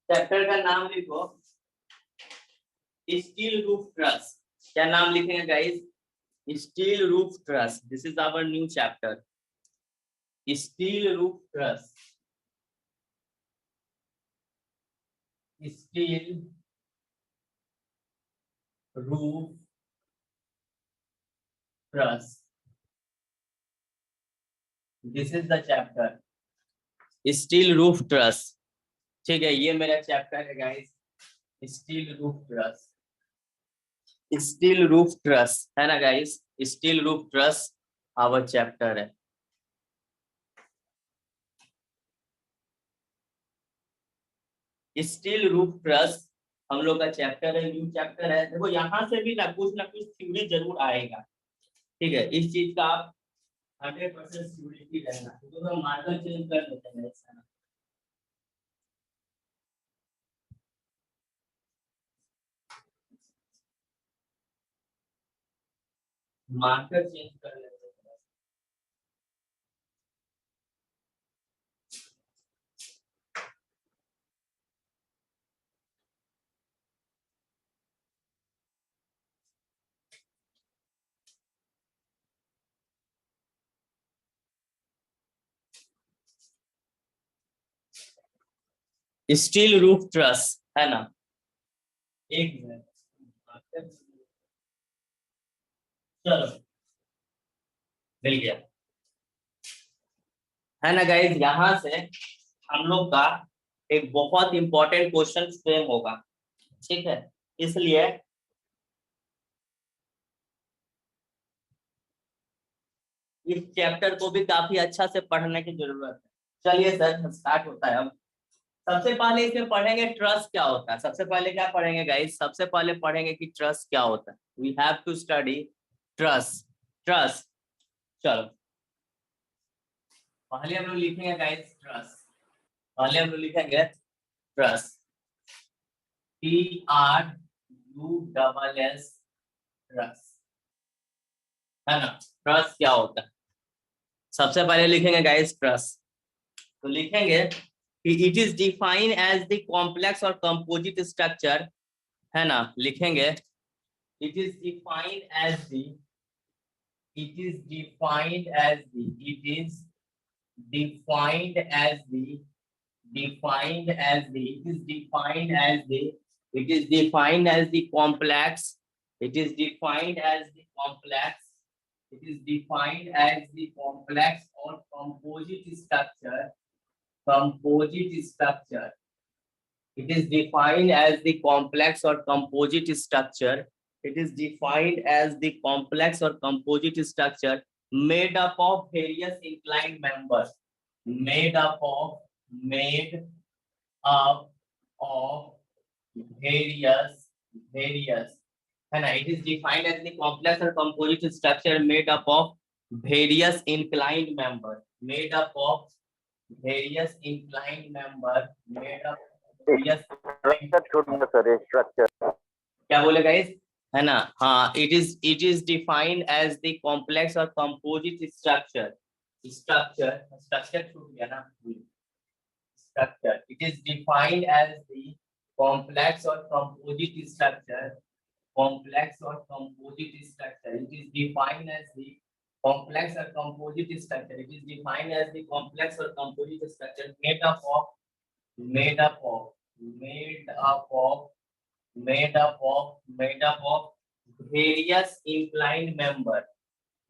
Chapter का नाम लिखो स्टील रूफ ट्रस। क्या नाम लिखेंगे guys? Steel roof truss. This is our new chapter, steel roof truss. Steel roof truss, this is the chapter steel roof truss. ठीक है, ये मेरा चैप्टर है guys, steel roof truss. Steel roof truss है ना guys, steel roof truss our chapter है। Steel roof truss हम लोग का चैप्टर है, न्यू चैप्टर है। देखो यहाँ से भी ना कुछ थ्योरी जरूर आएगा। ठीक है, इस चीज का आप 100% सिक्योरिटी रहना, तो हम मार्कर चेंज कर देते हैं ऐसा। मार्कर चेंज कर लेते हैं। स्टील रूफ ट्रस है ना, एक मिनट, चलो मिल गया है ना गाइस। यहाँ से हम लोग का एक बहुत इंपॉर्टेंट क्वेश्चन फ्रेम होगा। ठीक है, इसलिए इस चैप्टर को भी काफी अच्छा से पढ़ने की जरूरत है। चलिए सर स्टार्ट होता है अब। सबसे पहले इसमें पढ़ेंगे ट्रस्ट क्या होता है। सबसे पहले क्या पढ़ेंगे गाइस? सबसे पहले पढ़ेंगे कि ट्रस्ट क्या होता है। We have to study trust. Trust, चलो पहले हम लोग लिखेंगे गाइस ट्रस्ट। पहले हम लोग लिखेंगे ट्रस्ट, TRUSS, ट्रस्ट है ना। ट्रस्ट क्या होता है सबसे पहले लिखेंगे गाइस ट्रस्ट। तो लिखेंगे कि it is defined as the complex और कंपोजिट स्ट्रक्चर है ना। लिखेंगे it is defined as the, it is defined as the, it is defined as the, defined as the, it is defined as the, it is defined as the complex, it is defined as the complex, it is defined as the complex or composite structure, composite structure, it is defined as the complex or composite structure, it is defined as the complex or composite structure made up of various inclined members, made up of various है ना। It is defined as the complex or composite structure made up of various inclined member, made up of various inclined member, made up various structure क्या बोले guys है ना। हाँ, it is defined as the complex or composite structure, structure छूट गया ना, structure, it is defined as the complex or composite structure, complex or composite structure, it is defined as the complex or composite structure, it is defined as the complex or composite structure made up of made up of made up of made up of various inclined member,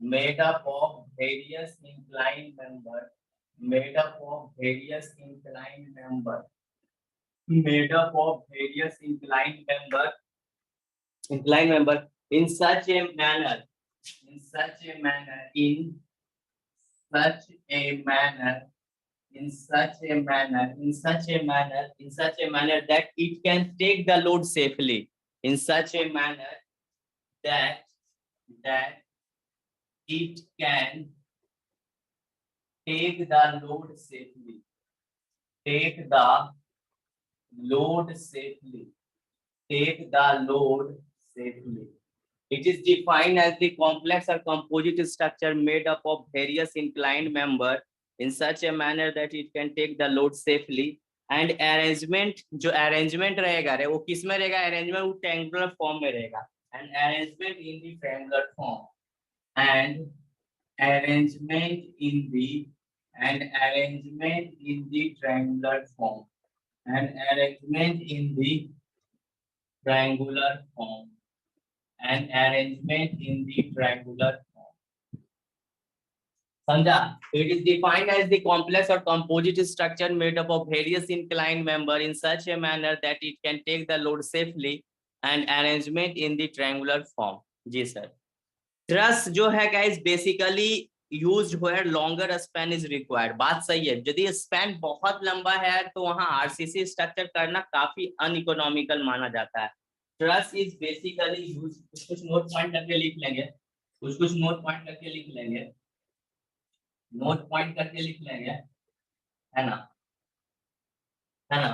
made up of various inclined member, made up of various inclined member, made up of various inclined member in such a manner, in such a manner, in such a manner, in such a manner, in such a manner, in such a manner that it can take the load safely, in such a manner that it can take the load safely, take the load safely, take the load safely. It is defined as the complex or composite structure made up of various inclined member in such a manner that it can take the load safely and arrangement, जो arrangement रहेगा रे वो किस में रहेगा, arrangement वो triangular form में रहेगा, and arrangement in the triangular form, and arrangement in the arrangement in the triangular form, and arrangement in the triangular form, and arrangement in the triangular form. समझा? It is defined as the complex or composite structure made up of various inclined member in such a manner that it can take the load safely, and arrangement in the triangular form. जी sir. Truss जो है guys basically used where longer span is required, बात सही है, यदि span बहुत लंबा है तो वहां आरसीसी स्ट्रक्चर करना काफी अनइकोनॉमिकल माना जाता है। ट्रस इज बेसिकली यूज, कुछ कुछ नोट पॉइंट करके लिख लेंगे, कुछ कुछ नोट पॉइंट करके लिख लेंगे, नोट पॉइंट करके लिख लेंगे, है ना, है ना।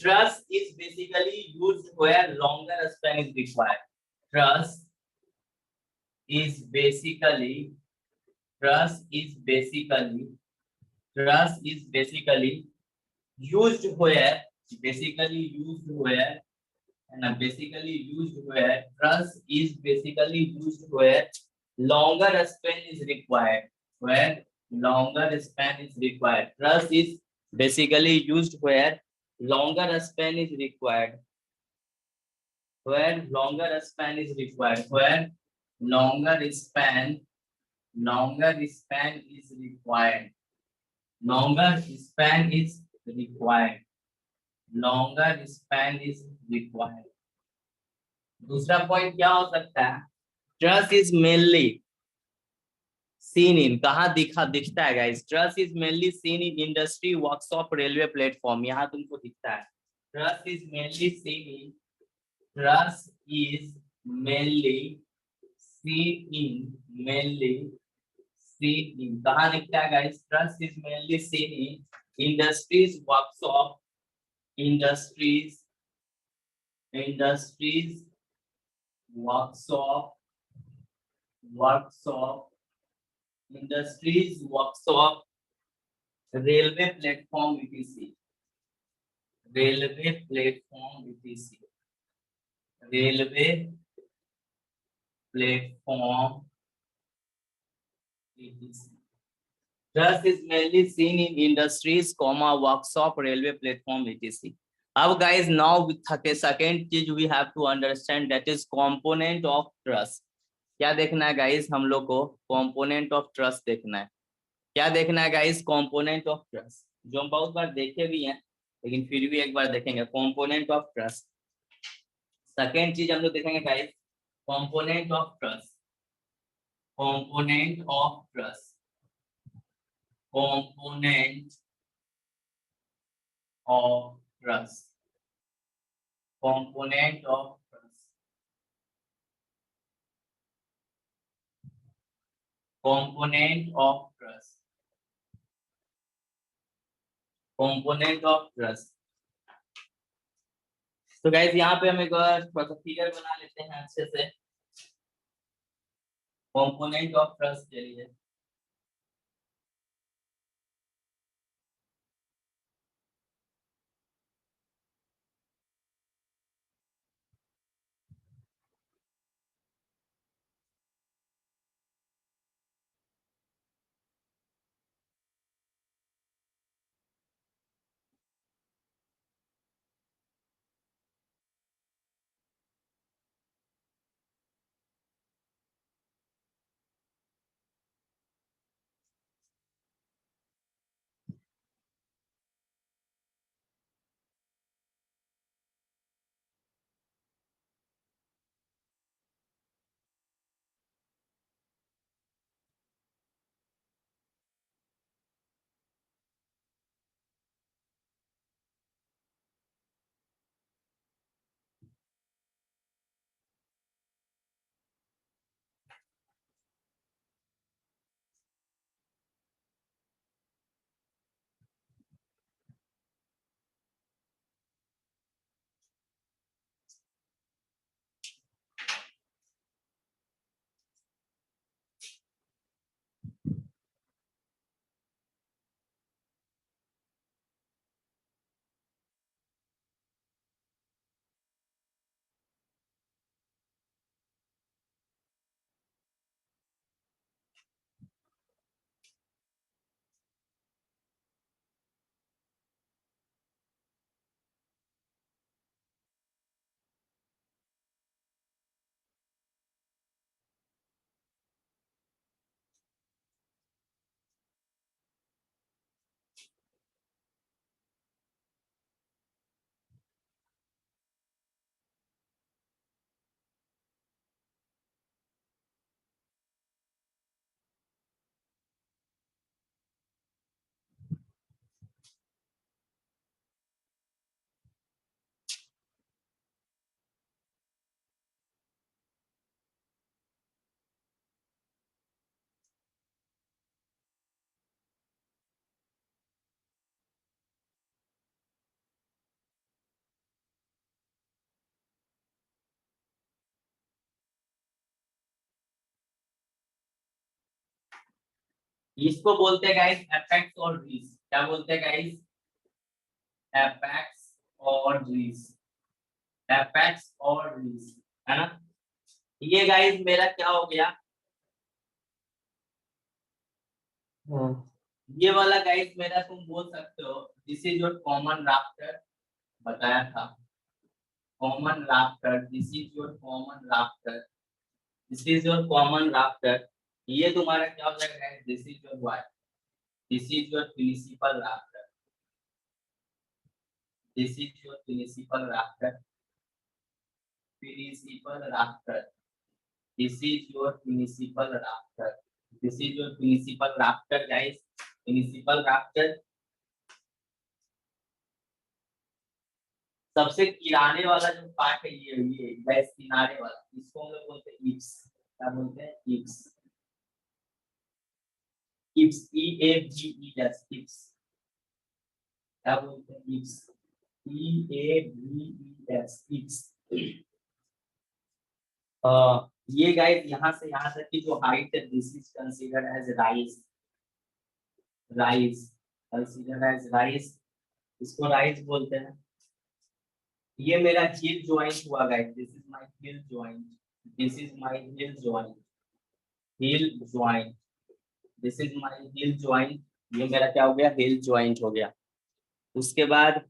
Truss is basically used where longer span is required. Truss is basically truss is basically used where and basically used where truss is basically used where longer span is required, where longer span is required. Truss is basically used where longer span is required, where longer span is required, where longer span is required, longer span is required, longer span is required. दूसरा point क्या हो सकता है, truss is mainly seen in, कहाँ दिखता है guys, truss is mainly seen in industry, workshop, railway platform, यहाँ तुमको दिखता है। Truss is mainly seen in, truss is mainly seen in, mainly seen in, कहाँ दिखता है guys, truss is mainly seen in industries, workshop, industries, workshop, industries, workshop, railway platform etc, railway platform etc, railway platform etc. Trust is mainly seen in industries, workshop, railway platform etc. अब guys, now with second चीज we have to understand, that is component of truss. क्या देखना है guys हम लोग को, component of truss देखना है। क्या देखना है गाइस, component of truss, जो हम बहुत बार देखे भी हैं लेकिन फिर भी एक बार देखेंगे, component of truss। सेकेंड चीज हम लोग देखेंगे guys, component of truss, component of truss, component of truss, component of truss, component of truss, component of truss। तो गाइस यहाँ पे हम एक बार फिगर बना लेते हैं अच्छे से कंपोनेंट ऑफ ट्रस के लिए। इसको बोलते हैं गाइस एपेक्स और रीज। क्या बोलते हैं गाइस? एपेक्स और रीज, एपेक्स और रीज, है ना। ये गाइस मेरा क्या हो गया, ये वाला गाइस मेरा तुम बोल सकते हो this is your common rafter, बताया था common rafter, this is your common rafter, this is your common rafter. ये तुम्हारा क्या हो जाएगा guys? This is your what, this is your principal rafter, this is your principal rafter, principal rafter, this is your principal rafter, this is your principal rafter guys, principal rafter. सबसे किनारे वाला जो part है ये gas किनारे वाला, इसको हम लोग बोलते हैं इप्स। क्या बोलते हैं? इप्स, इप्स, ई ए बी ई एस, इप्स। क्या बोलते हैं? इप्स, ई ए बी ई एस, इप्स। ये गाइस यहाँ से यहाँ तक की जो हाइट है this is considered as rise, rise, considered as rise, इसको राइज बोलते हैं। ये मेरा हिल जॉइंट हुआ guys, this is my heel joint, this is my heel joint, heel joint, this is my heel joint. ये मेरा क्या हो गया? हिल जॉइंट हो गया। उसके बाद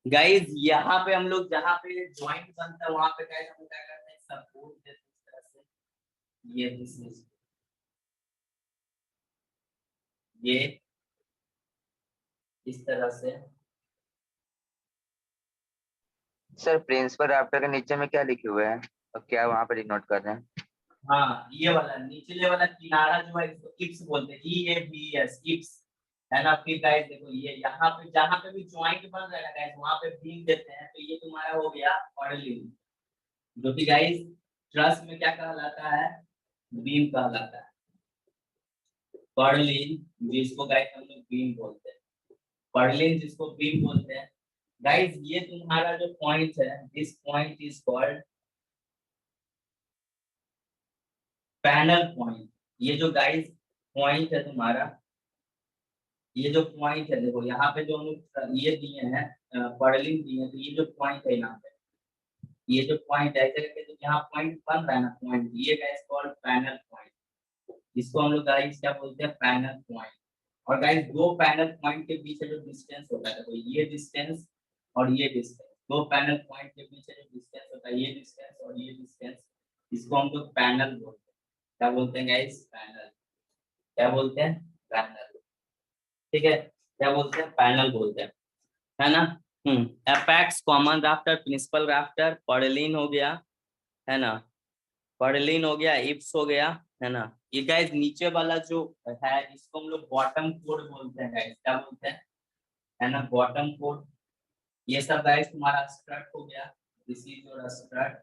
गाइस यहाँ पे हम लोग जहाँ पे जॉइंट बनता है वहां पे गाइस हम क्या करते हैं? सपोर्ट देते हैं इस तरह से, ये दिस इज, ये इस तरह से। सर प्रिंसिपल राफ्टर के नीचे में क्या लिखे हुए हैं और क्या वहाँ पर नोट कर रहे हैं? हाँ ये वाला निचले वाला किनारा जो है इसको इप्स बोलते हैं, ई ए बी एस, इप्स, है ना। फिर गाइस देखो ये यहाँ पे जहाँ पे भी ज्वाइंट बन रहा है गाइस वहां पे बीम देते हैं, तो ये तुम्हारा हो गया पर्लिन, जो कि गाइस ट्रस में क्या कहलाता है? बीम कहलाता है, पर्लिन, जिसको गाइस हम लोग बीम बोलते हैं, पर्लिन जिसको बीम बोलते हैं। गाइस ये तुम्हारा जो पॉइंट है, this point is called panel point. ये जो गाइस पॉइंट है तुम्हारा, ये जो पॉइंट है देखो यहाँ पे जो हम लोग ये दिए हैं पर्लिन दिए हैं, तो ये जो पॉइंट है यहाँ पे, ये जो पॉइंट है ऐसे करके जो यहाँ पॉइंट बन रहा है ना पॉइंट, ये गाइस कॉल्ड पैनल पॉइंट, इसको हम लोग गाइस क्या बोलते हैं? Panel point. और गाइस दो पैनल पॉइंट के बीच जो डिस्टेंस होता है, तो ये डिस्टेंस और ये डिस्टेंस, दो पैनल पॉइंट के बीच जो डिस्टेंस होता है, ये डिस्टेंस और ये डिस्टेंस, इसको हम लोग पैनल बोलते हैं। क्या बोलते हैं गाइस? पैनल। क्या बोलते हैं? पैनल। ठीक है, क्या बोलते हैं? पैनल बोलते हैं, है ना। Apex, common rafter, principal rafter, purlin हो गया, है ना, पर्लिन हो गया, इप्स हो गया, है ना। ये गाइस नीचे वाला जो है इसको हम लोग बॉटम कोड बोलते हैं गाइस। क्या बोलते हैं? है ना, बॉटम कोड। ये सब गाइस तुम्हारा स्ट्रट हो गया, this is your strut,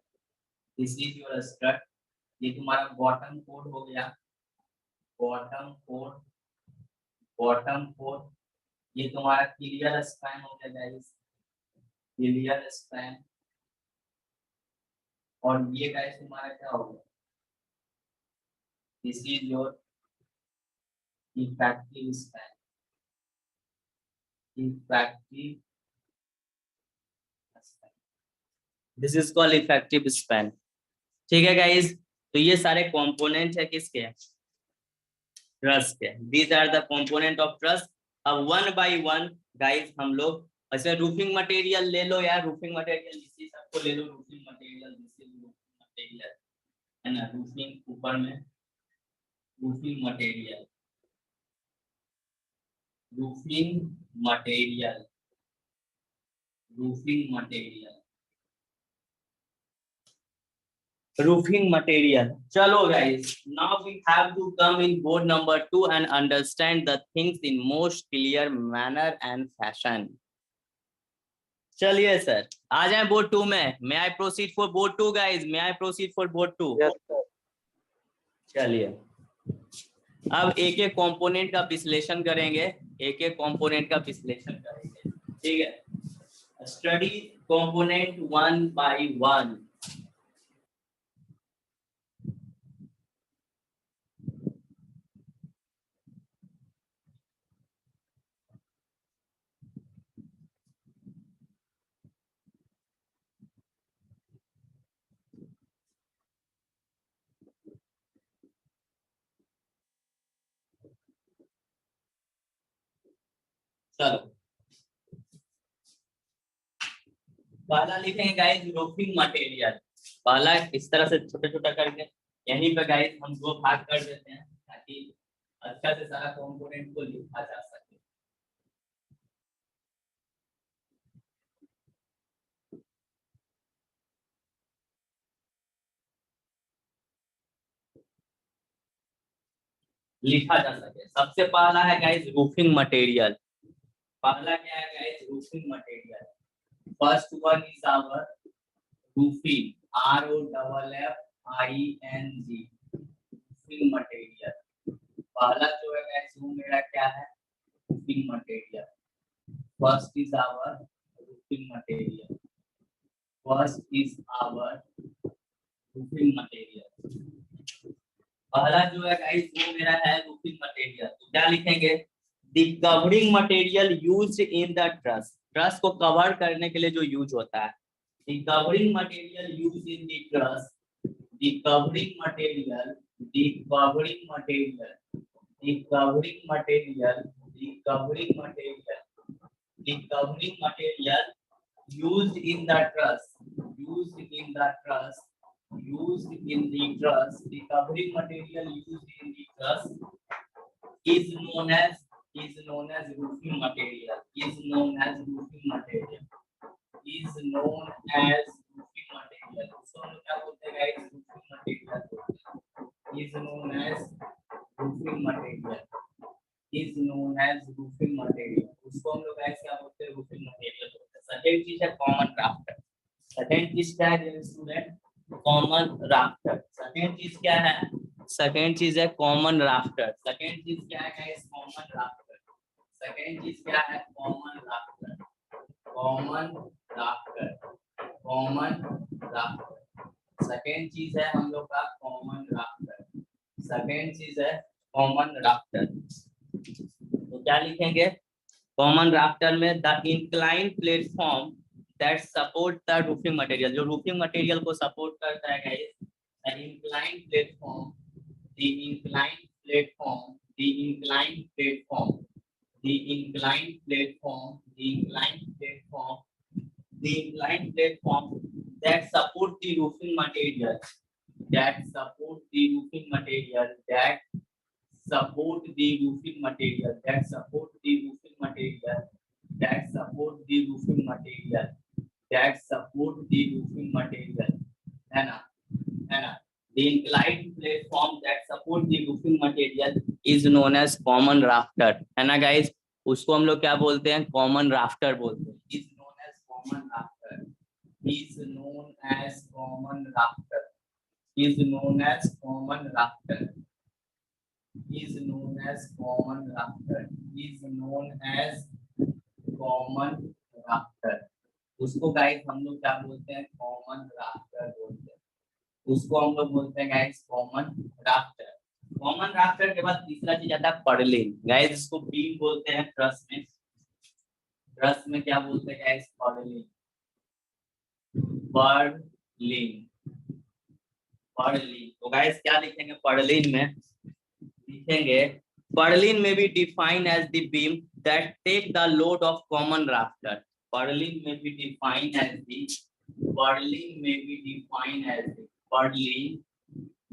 this is your strut. ये तुम्हारा बॉटम कोड हो गया, बॉटम कोड, बॉटम कोड। ये तुम्हारा क्लियर स्पैन हो गया गाइस, क्लियर स्पैन। और ये गाइस तुम्हारा क्या हो गया? This is your effective span, effective, this is called effective span. ठीक है गाइस, तो ये सारे कंपोनेंट है किसके? ट्रस के। These are the component of truss. अब वन बाय वन गाइस हम लोग, ऐसे रूफिंग मटेरियल ले लो यार, रूफिंग मटेरियल इसी सबको ले लो, roofing material, this is roofing material, है ना, रूफिंग ऊपर में, roofing material, roofing material, roofing material, roofing material. Chalo guys, now we have to come in board number 2 and understand the things in most clear manner and fashion. चलिए sir, आ जाए board 2 में। May I proceed for board 2 guys? May I proceed for board 2? Yes, sir. चलिए, अब एक एक component का विश्लेषण करेंगे, एक एक कंपोनेंट का विश्लेषण करेंगे, ठीक है। Study component one by one. चलो पहला लिखेंगे गाइस रूफिंग मटेरियल। पहला इस तरह से छोटा छोटा करके यहीं पे गाइस हम दो भाग कर देते हैं ताकि अच्छा से सारा कंपोनेंट को लिखा जा सके। लिखा जा सके। सबसे पहला है गाइस रूफिंग मटेरियल। पहला क्या है guys roofing material. First one is our roofing, ROFFING roofing material. पहला जो है गाइस वो मेरा क्या है roofing material. First is our roofing material. First is our roofing material. पहला जो है गाइस वो मेरा है रूफिंग मटेरियल। तो क्या लिखेंगे the covering material used in the truss. Truss को कवर करने के लिए जो यूज होता है। The covering material used in the truss. The covering material, the covering material, the covering material, the covering material, the covering material used in the truss, used in the truss, used in the truss, the covering material used in the truss is known as roofing material, is known as roofing material, is known as roofing material. So हम क्या बोलते हैं guys roofing material is known as roofing material, is known as roofing material. उसको हम लोग guys क्या बोलते हैं roofing material बोलते हैं। सेकंड चीज है कॉमन राफ्टर। सेकंड चीज क्या है स्टूडेंट कॉमन राफ्टर। सेकंड चीज क्या है सेकंड चीज है कॉमन राफ्टर। सेकंड चीज क्या है गाइस कॉमन राफ्टर। सेकंड चीज क्या है common rafter, common rafter, common rafter. Second चीज है हम लोग का कॉमन राफ्टर। सेकंड चीज है कॉमन राफ्टर। तो क्या लिखेंगे कॉमन राफ्टर में the incline platform that support the roofing material. जो रूफिंग मटेरियल को सपोर्ट करता है guys the incline platform, the incline platform, the incline platform, the incline platform, the incline platform, the incline platform that support the roofing material, that support the roofing material, that support the roofing material, that support the roofing material, that support the roofing material, that support the roofing material, है ना the inclined platform that support the roofing material is known as common rafter, है ना guys। उसको हम लोग क्या बोलते हैं कॉमन राफ्टर बोलते हैं। is known as common rafter, is known as common rafter, is known as common rafter, is known as common rafter, is known as common rafter। उसको गाइस हम लोग क्या बोलते हैं कॉमन राफ्टर बोलते हैं। उसको हम लोग बोलते हैं guys common rafter. Common rafter के बाद तीसरा चीज आता है पर्लिन। गाइस इसको बीम बोलते हैं ट्रस में। ट्रस में क्या बोलते हैं गाइस पर्लिन, पर्लिन, पर्लिन। तो गाइस क्या लिखेंगे पर्लिन में लिखेंगे purlin may be defined as the beam that take the load of common rafter. Purlin may be defined as the, purlin may be defined as the, purlin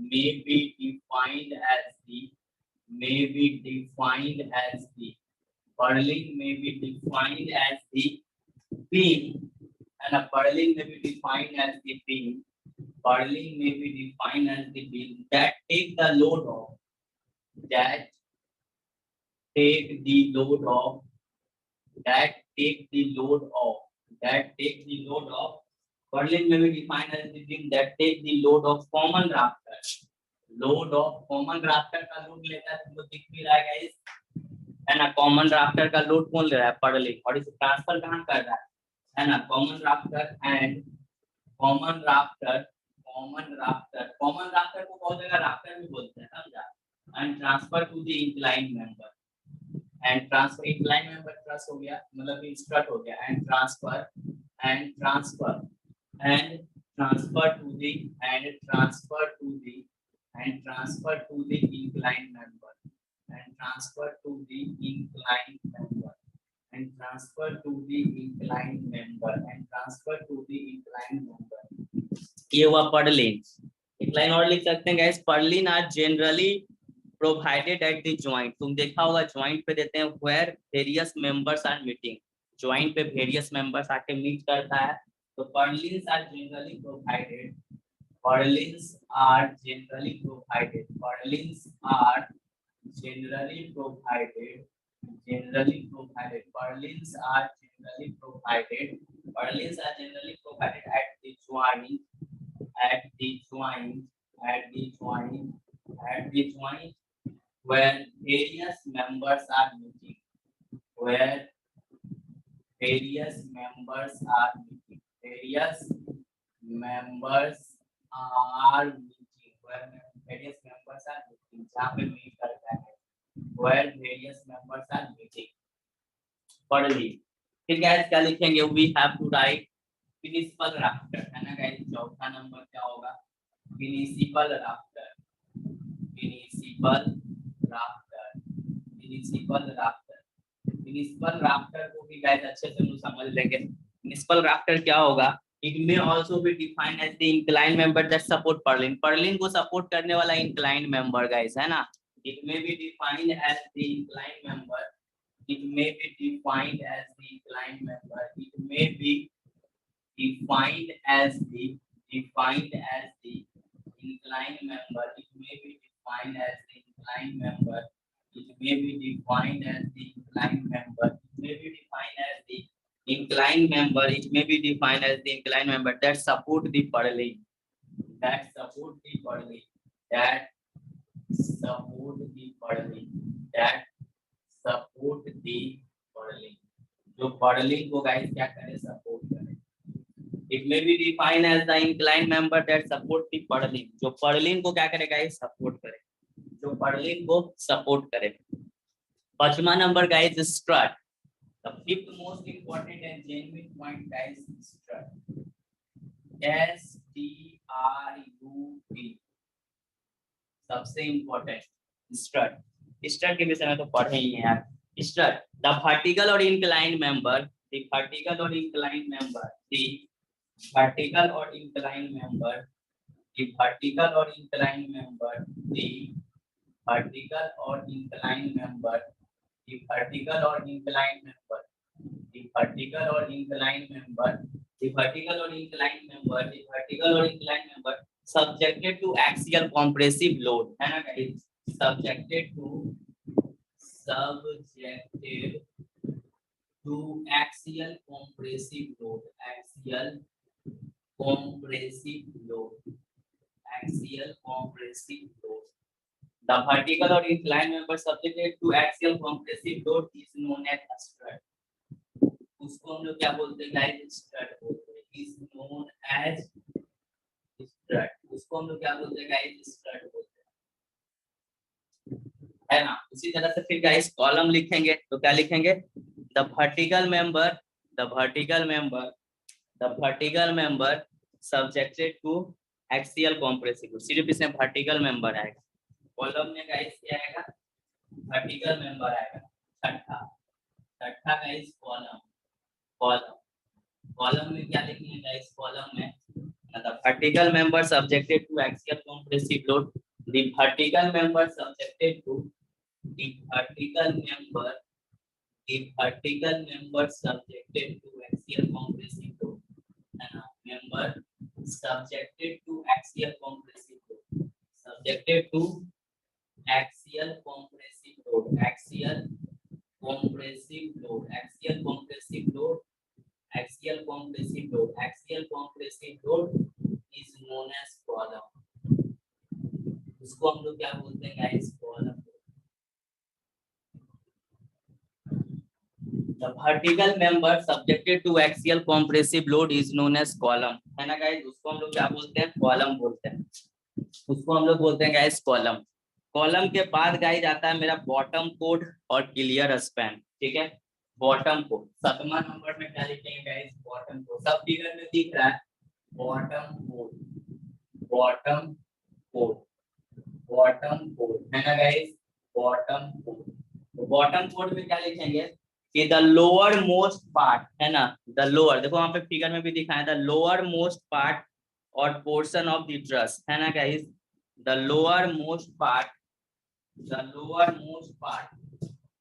may be defined as the, may be defined as the, purlin may be defined as the beam, and a purlin may be defined as the beam, purlin may be defined as the beam that take the load of, that take the load of, that take the load of, that take the load of, purlin may be defined as the beam that take the load of common rafter, load of common rafter का load लेता है तुमको दिख भी रहा है guys, है ना। कॉमन राफ्टर का लोड कौन ले रहा है पर्लिन, और इसे ट्रांसफर कहाँ कर रहा है ना common rafter and common rafter, common rafter, common rafter को बहुत जगह राफ्टर भी बोलते हैं समझा। And transfer to the incline member, and transfer incline member truss हो गया मतलब इंस्ट्रट हो गया, and transfer, and transfer, and transfer to the, and transfer to the, and transfer to the incline member, and transfer to the inclined member, and transfer to the inclined member and transfer to the inclined member. ये हुआ Perlin. एक line और लिख सकते हैं guys, purlin are generally provided at the joint. तुम देखा होगा जॉइंट पे देते हैं where various members are meeting. Joint पे वेरियस मेंबर्स आके मीट करता है. तो purlins are generally provided. Purlins are generally provided. Purlins are generally provided. Generally provided. Purlins are generally provided. Purlins are generally provided at the joint. At the joint. At the joint. At the joint. When various members are meeting. Where various members are meeting. Various members are meeting. Where various members are meeting. जहाँ पे meet करता है. Where various members are meeting. Purlin. फिर guys क्या लिखेंगे? We have to write municipal rafter, है ना guys? चौथा नंबर क्या होगा? Municipal rafter. Municipal rafter. Municipal rafter. Municipal rafter को भी guys अच्छे से हम समझ लेंगे. Municipal rafter क्या होगा? It may also be defined as the inclined member that support purlin. Purlin को support करने वाला inclined member guys, है ना? It may be defined as the inclined member. It may be defined as the inclined member. It may be defined as the inclined member. It may be defined as the inclined member. It may be defined as the inclined member. It may be defined as the inclined member. It may be defined as the inclined member that support the purlin. That support the purlin. That support the purlin. That support the purlin. जो purlin को guys क्या करे? Support करे. It may be defined as the inclined member that support the purlin. जो purlin को क्या करे guys? Support करे. जो purlin को support करे. पांचवा number guys strut. The fifth most important and genuine point guys strut. STRUT. सबसे इम्पोर्टेंट स्ट्रट. स्ट्रट के विषय में तो पढ़े ही हैं यार. स्ट्रट द वर्टिकल और इंक्लाइंड मेंबर. द वर्टिकल और इंक्लाइंड मेंबर. द वर्टिकल और इंक्लाइंड मेंबर. द वर्टिकल और इंक्लाइंड मेंबर. द वर्टिकल और इंक्लाइंड मेंबर. द वर्टिकल और इंक्लाइंड मेंबर. द वर्टिकल और इंक्लाइंड मेंबर. द वर्टिकल और inclined member. The vertical और inclined member subjected to axial compressive load, है ना guys? Subjected to axial compressive load. Axial compressive load. Axial compressive load. The vertical or inclined member subjected to axial compressive load is known as strut. उसको हम लोग क्या बोलते हैं guys? Strut बोलते हैं. Is known as strut. उसको हम लोग क्या बोलते हैं गाइस? स्ट्रट बोलते हैं, है ना? उसी तरह से फिर गाइस कॉलम लिखेंगे तो क्या लिखेंगे? The vertical member. The vertical member. The vertical member subjected to axial compressive. सिर्फ इसमें वर्टिकल मेंबर आएगा. कॉलम में गाइस क्या आएगा? वर्टिकल मेंबर आएगा. छठा गाइस कॉलम. कॉलम में क्या लिखेंगे गाइस? कॉलम में the vertical member subjected to axial compressive load. The vertical member subjected to the vertical member subjected to axial compressive load. Member subjected to axial compressive load. Subjected to axial compressive load. Axial compressive load. Axial compressive load. Axial compressive load. Axial compressive load is known as column. उसको हम लोग क्या बोलते हैं guys? Column. The vertical member subjected to axial compressive load is known as column, है ना guys? उसको हम लोग क्या बोलते हैं? कॉलम बोलते हैं. उसको हम लोग बोलते हैं गाइस कॉलम. कॉलम के बाद गाइस आता है मेरा बॉटम कोड और क्लियर स्पैन. ठीक है, बॉटम कोड. सातवां नंबर में क्या लिखेंगे गाइस? Bottom code. सब फिगर में दिख रहा है bottom code. Bottom code. Bottom code है ना गाइस? Bottom code. तो बॉटम कोड में क्या लिखेंगे? कि द लोअर मोस्ट पार्ट है ना, द लोअर, देखो वहां पे फिगर में भी दिखाया द लोअर मोस्ट पार्ट और पोर्शन ऑफ द ट्रस है ना guys, the lower most part, the lower most part,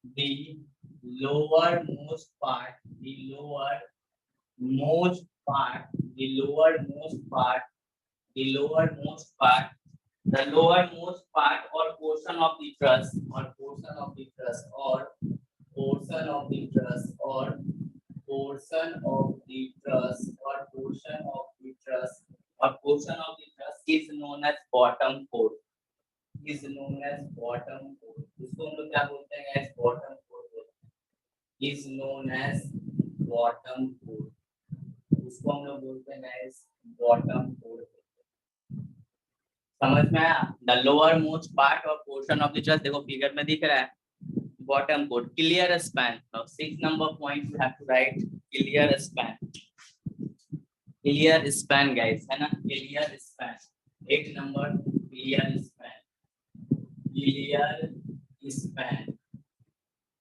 the lower most part, the lower most part, the lowermost part, the lowermost part, the lowermost part or portion of the truss, or portion of the truss, or portion of the truss, or portion of the truss, or portion of the truss, or portion of the truss is known as bottom chord, is known as bottom chord. इसको हम लोग क्या बोलते हैं guys? Bottom chord is known as bottom chord. उसको हम लोग बोलते हैं गाइस बॉटम कोड। समझ में आया? द लोअर मोस्ट पार्ट और पोर्शन ऑफ द ट्रस, देखो फिगर में दिख रहा है बॉटम कोड। Clear span, now 6 number point you have to write clear span, clear span guys है ना, clear span. 8 number clear span, clear span,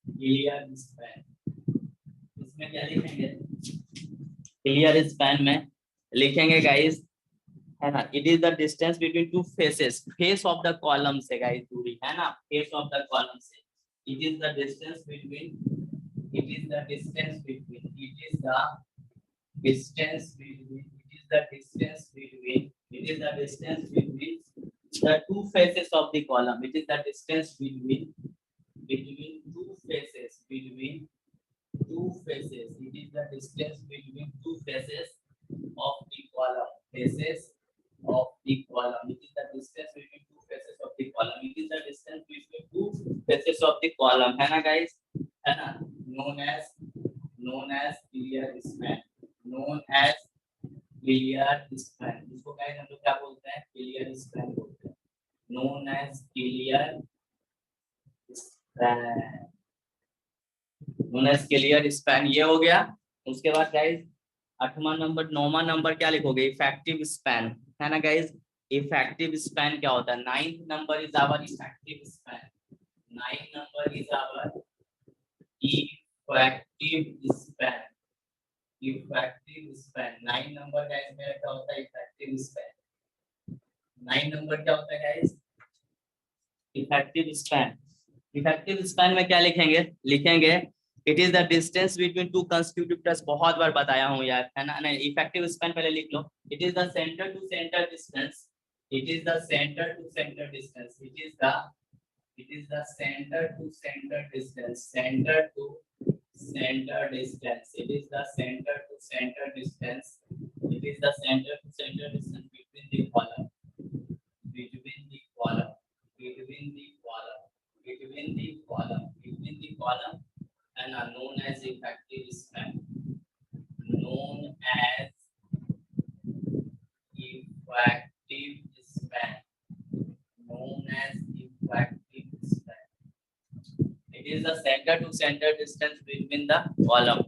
clear span. इसमें क्या लिखेंगे? क्लियर स्पैन में लिखेंगे गाइस है ना, it is the distance between to faces, face of the column से गाइस दूरी है ना, फेस ऑफ द कॉलम से, it is the distance between, it is the distance between, it is the distance between, it is the distance between, it is the distance between the two faces of the column, it is the distance between two faces, between two faces, it is the distance between two faces of the column, faces of the column, it is the distance between two faces of the column, it is the distance between two faces of the column है ना guys, है ना, known as clear span, known as clear span। इसको guys हम लोग क्या बोलते हैं? clear span बोलते हैं, known as clear span, known as clear span। ये हो गया। उसके बाद गाइस 8वां नंबर 9वां नंबर क्या लिखोगे? इफेक्टिव स्पैन है ना गाइस, इफेक्टिव स्पैन क्या होता है? 9th number is our effective span, 9th number is our effective span, effective span. 9 number guys मेरा क्या होता है? Effective span. 9 नंबर क्या होता है guys? Effective span. Effective span में क्या लिखेंगे? लिखेंगे it is the distance between to consecutive truss, बहुत बार बताया हूं यार है ना। नहीं, इफेक्टिव स्पैन पहले लिख लो, it is the centre to centre distance, it is the centre to centre distance, it is the centre to centre distance, centre to centre distance, it is the center to center distance, it is the center to center distance between the column, between the column, between the column, between the column, between the column, and are known as effective span, known as effective span, known as effective span। It is the center to center distance between the column,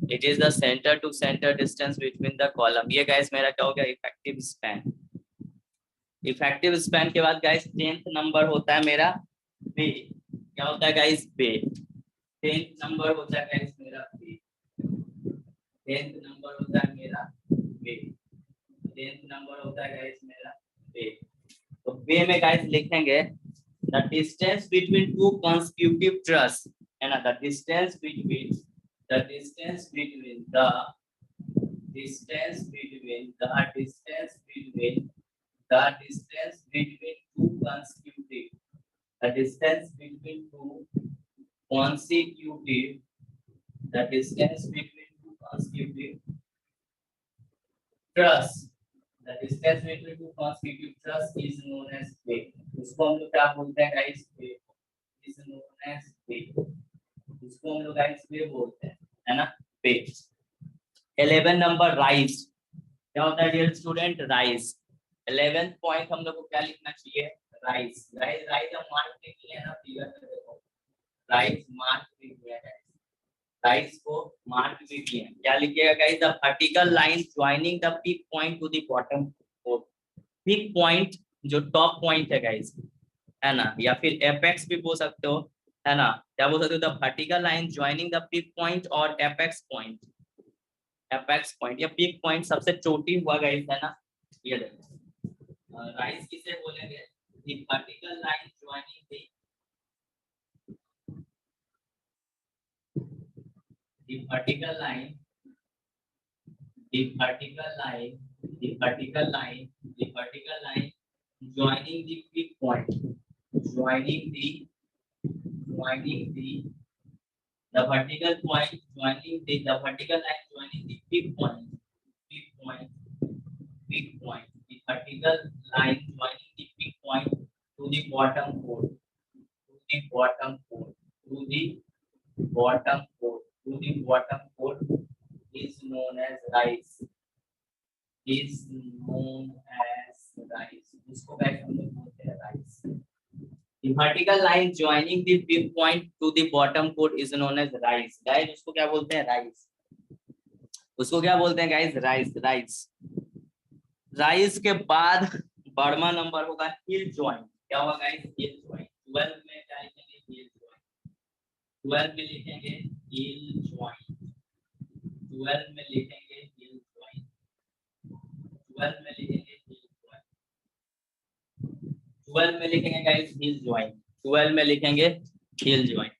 it is the center to center distance between the column। ये guys मेरा क्या हो गया? Effective span. Effective span के बाद guys 10th number होता है मेरा बे। क्या होता है गाइस? बे। 10th नंबर होता है गाइस मेरा बे, 10th नंबर होता है मेरा बे, 10th नंबर होता है गाइस मेरा बे। तो बे में गाइस लिखेंगे the distance between two consecutive truss है ना, the distance between the distance between the distance between the distance between the distance between two consecutive, the distance between two consecutive, the distance between two consecutive truss, the distance between two consecutive truss is known as base। उसको हम लोग क्या बोलते हैं guys? base is known as base, उसको हम लोग guys base बोलते हैं है ना, base। 11 number rise. क्या होता है dear student? Rise. 11th point हम लोग को क्या लिखना चाहिए? राइज। राइज राइज हम मार्क भी किए ना फिगर में, देखो राइज मार्क भी किया है, राइज को मार्क भी किए। क्या लिखिएगा guys? The vertical line joining the peak point two the bottom code. Peak point जो टॉप पॉइंट है गाइस है ना, या फिर एपेक्स भी बोल सकते हो है ना, क्या बोल सकते हो, the vertical line joining the peak point और एपेक्स पॉइंट, एपेक्स पॉइंट या पीक पॉइंट सबसे चोटी हुआ गाइस, है ना, ये देखो राइज किसे बोलेंगे, the vertical line joining the vertical line, the vertical line, the vertical line, the vertical line joining the peak point, joining the the vertical point joining the vertical line joining the peak point, peak point, peak point, the vertical line joining the peak point to the bottom chord, to the bottom chord, to the bottom chord, to the bottom chord is known as rise, is known as rise, उसको guys हम लोग बोलते हैं rise. The vertical line joining the peak point to the bottom chord is known as rise. Guys उसको क्या बोलते हैं, rise. उसको क्या बोलते हैं गाइस, rise, rise. rise के बाद बड़वा नंबर होगा हिल जॉइंट. क्या होगा गाइस, हिल जॉइंट. 12 में क्या लिखेंगे, हिल जॉइंट. 12 में लिखेंगे हिल जॉइंट. 12 में लिखेंगे हिल जॉइंट. 12 में लिखेंगे हिल जॉइंट. 12 में लिखेंगे गाइस हिल जॉइंट. 12 में लिखेंगे हिल जॉइंट.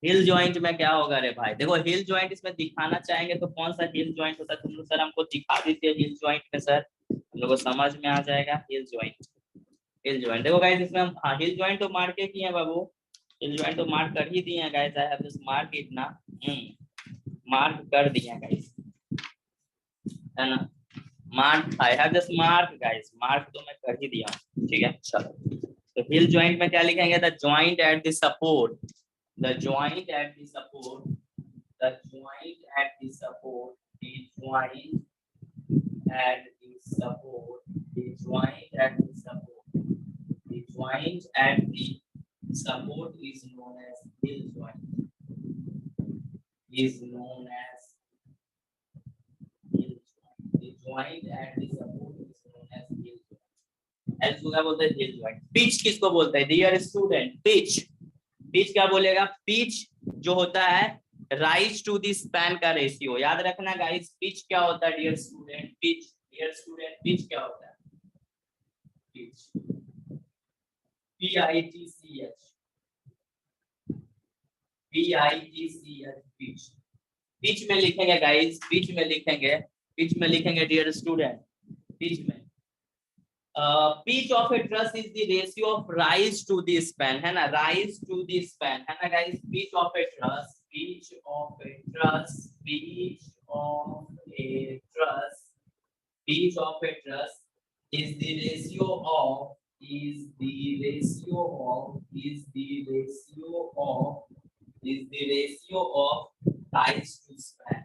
हिल जॉइंट में क्या होगा रे भाई, देखो हिल जॉइंट इसमें दिखाना चाहेंगे तो कौन सा हिल जॉइंट होता है, तुम लोग सर हमको दिखा दीजिए हिल जॉइंट में, सर हम लोग को समझ में आ जाएगा हिल जॉइंट. हिल जॉइंट देखो गाइस इसमें हम हिल जॉइंट तो मार्क किए हैं बाबू, हिल जॉइंट तो मार्क कर ही दिए हैं guys. I have just mark it ना, मार्क कर दिए हैं गाइस, है ना, mark, I have just mark guys, mark तो मैं कर ही दिया हूं. ठीक है चलो, तो हिल जॉइंट में क्या लिखेंगे, the joint at the support, the joint at the support, the joint at the support, the joint at the support, the joint at the support, the joint at the support is known as hill joint, is known as hill joint. The joint at the support is known as hill joint. Else को क्या बोलते हैं, हिल joint. Pitch किसको बोलते हैं, dear student, pitch, pitch क्या बोलेगा, pitch जो होता है राइज टू द स्पैन का रेशियो. याद रखना गाइस, पिच क्या होता है dear student, pitch, dear student, pitch क्या होता है, pitch, PITCH, PITCH, pitch. Pitch में लिखेंगे गाइस, पिच में लिखेंगे, पिच में लिखेंगे डियर स्टूडेंट, पिच में pitch of a truss is the ratio of rise to the span, है ना, rise to the span, है ना guys. pitch of a truss, pitch of a truss, pitch of a truss, pitch of a truss is the ratio of, is the ratio of, is the ratio of, is the ratio of rise to span,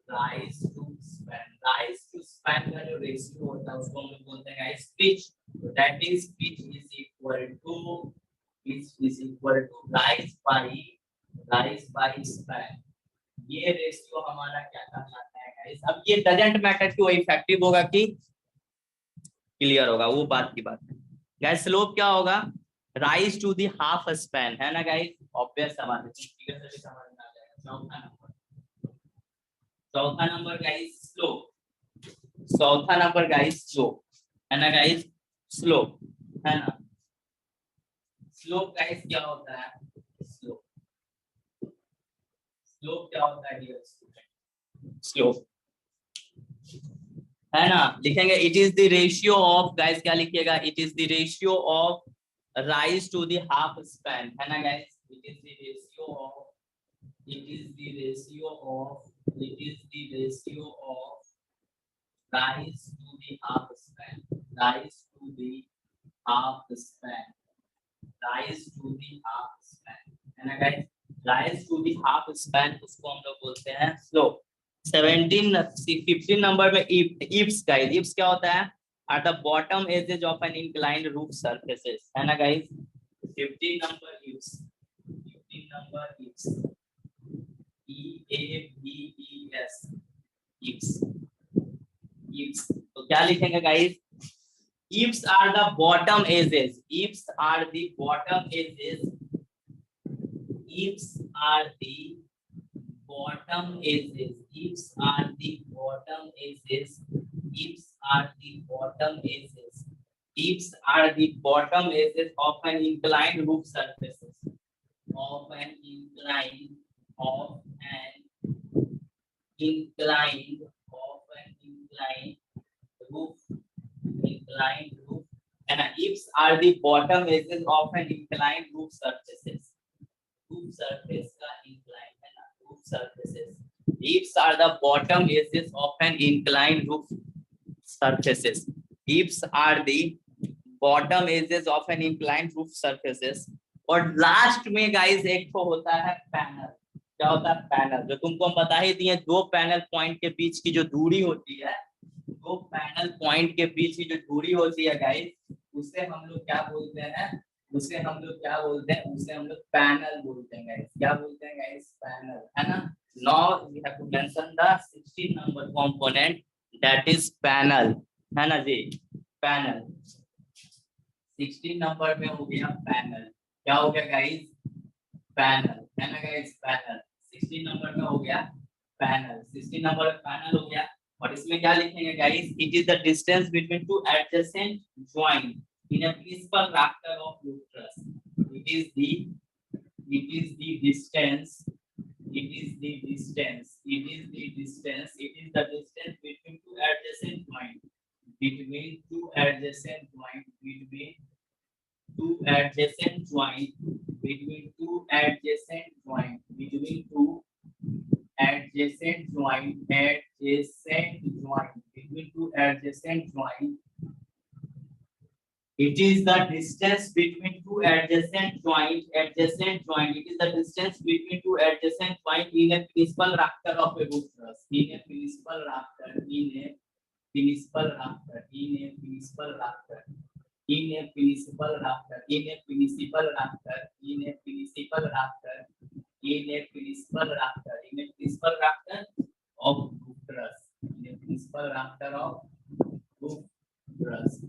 rise to span, rise to span का जो ratio होता है उसको हम लोग बोलते हैं guys pitch. That is pitch is equal to, pitch is equal to rise by span. ये रेशियो हमारा क्या कहलाता है गाइस. अब ये डजंट मैटर कि वो इफेक्टिव होगा कि क्लियर होगा, वो बात की बात है गाइस. स्लोप क्या होगा, rise to the half span, है ना गाइस, ऑब्वियस सा बात है, फिगर से भी समझ में आ जाएगा. चौथा नंबर, चौथा नंबर गाइस स्लोप, चौथा नंबर गाइस स्लोप, है ना गाइस, स्लोप, है ना. स्लोप गाइस क्या होता है, स्लोप, स्लोप क्या होता है डियर स्टूडेंट, स्लोप, है ना. लिखेंगे it is the ratio of, guys क्या लिखिएगा, it is the ratio of rise to the half span, है ना guys. It is the ratio of, it is the ratio of, it is the ratio of rise to the half span, rise to the half span, rise to the half span, है ना guys. rise to the half span उसको हम लोग बोलते हैं slope. 15 number में ifs guys, ifs क्या होता है, at the bottom edges of an inclined roof surfaces, है ना guys. 15 number ifs, 15 number ifs, EAVES, ifs, ifs. तो क्या लिखेंगे guys, ifs are the bottom edges, ifs are the bottom edges Ifs are the bottom edges. Ifs are the bottom edges. Ifs are the bottom edges. Ifs are the bottom edges of an inclined roof surfaces. Of an inclined roof. Inclined roof. And ifs are the bottom edges of an inclined roof surfaces. Roof surface का inclined है ना, roof surfaces. Ifs are the bottom edges of an inclined roof surfaces. Ifs are the bottom edges of an inclined roof surfaces. और last में guys एक तो होता है panel. क्या होता है पैनल? जो तुमको हम बता ही दिए, दो पैनल पॉइंट के बीच की जो दूरी होती है, दो पैनल पॉइंट के बीच की जो दूरी होती है गाइस, उसे हम लोग क्या बोलते हैं? उसे हम लोग पैनल बोलते हैं गाइस. क्या बोलते हैं गाइस? पैनल, है ना. Now we have to mention the 16 number component, that is panel, है ना जी. पैनल 16 नंबर में हो गया पैनल. क्या हो गया गाइस? पैनल, है ना गाइस. पैनल 16 नंबर में हो गया पैनल. 16 नंबर में पैनल हो गया. और इसमें क्या लिखेंगे guys? It is the distance between two adjacent joint in a principal rafter of roof truss. It is the distance between two adjacent point, between two adjacent point It is the distance between two adjacent joint. It is the distance between two adjacent point in a principal rafter of a roof truss. In a principal rafter. Of roof truss. In a principal rafter of roof truss.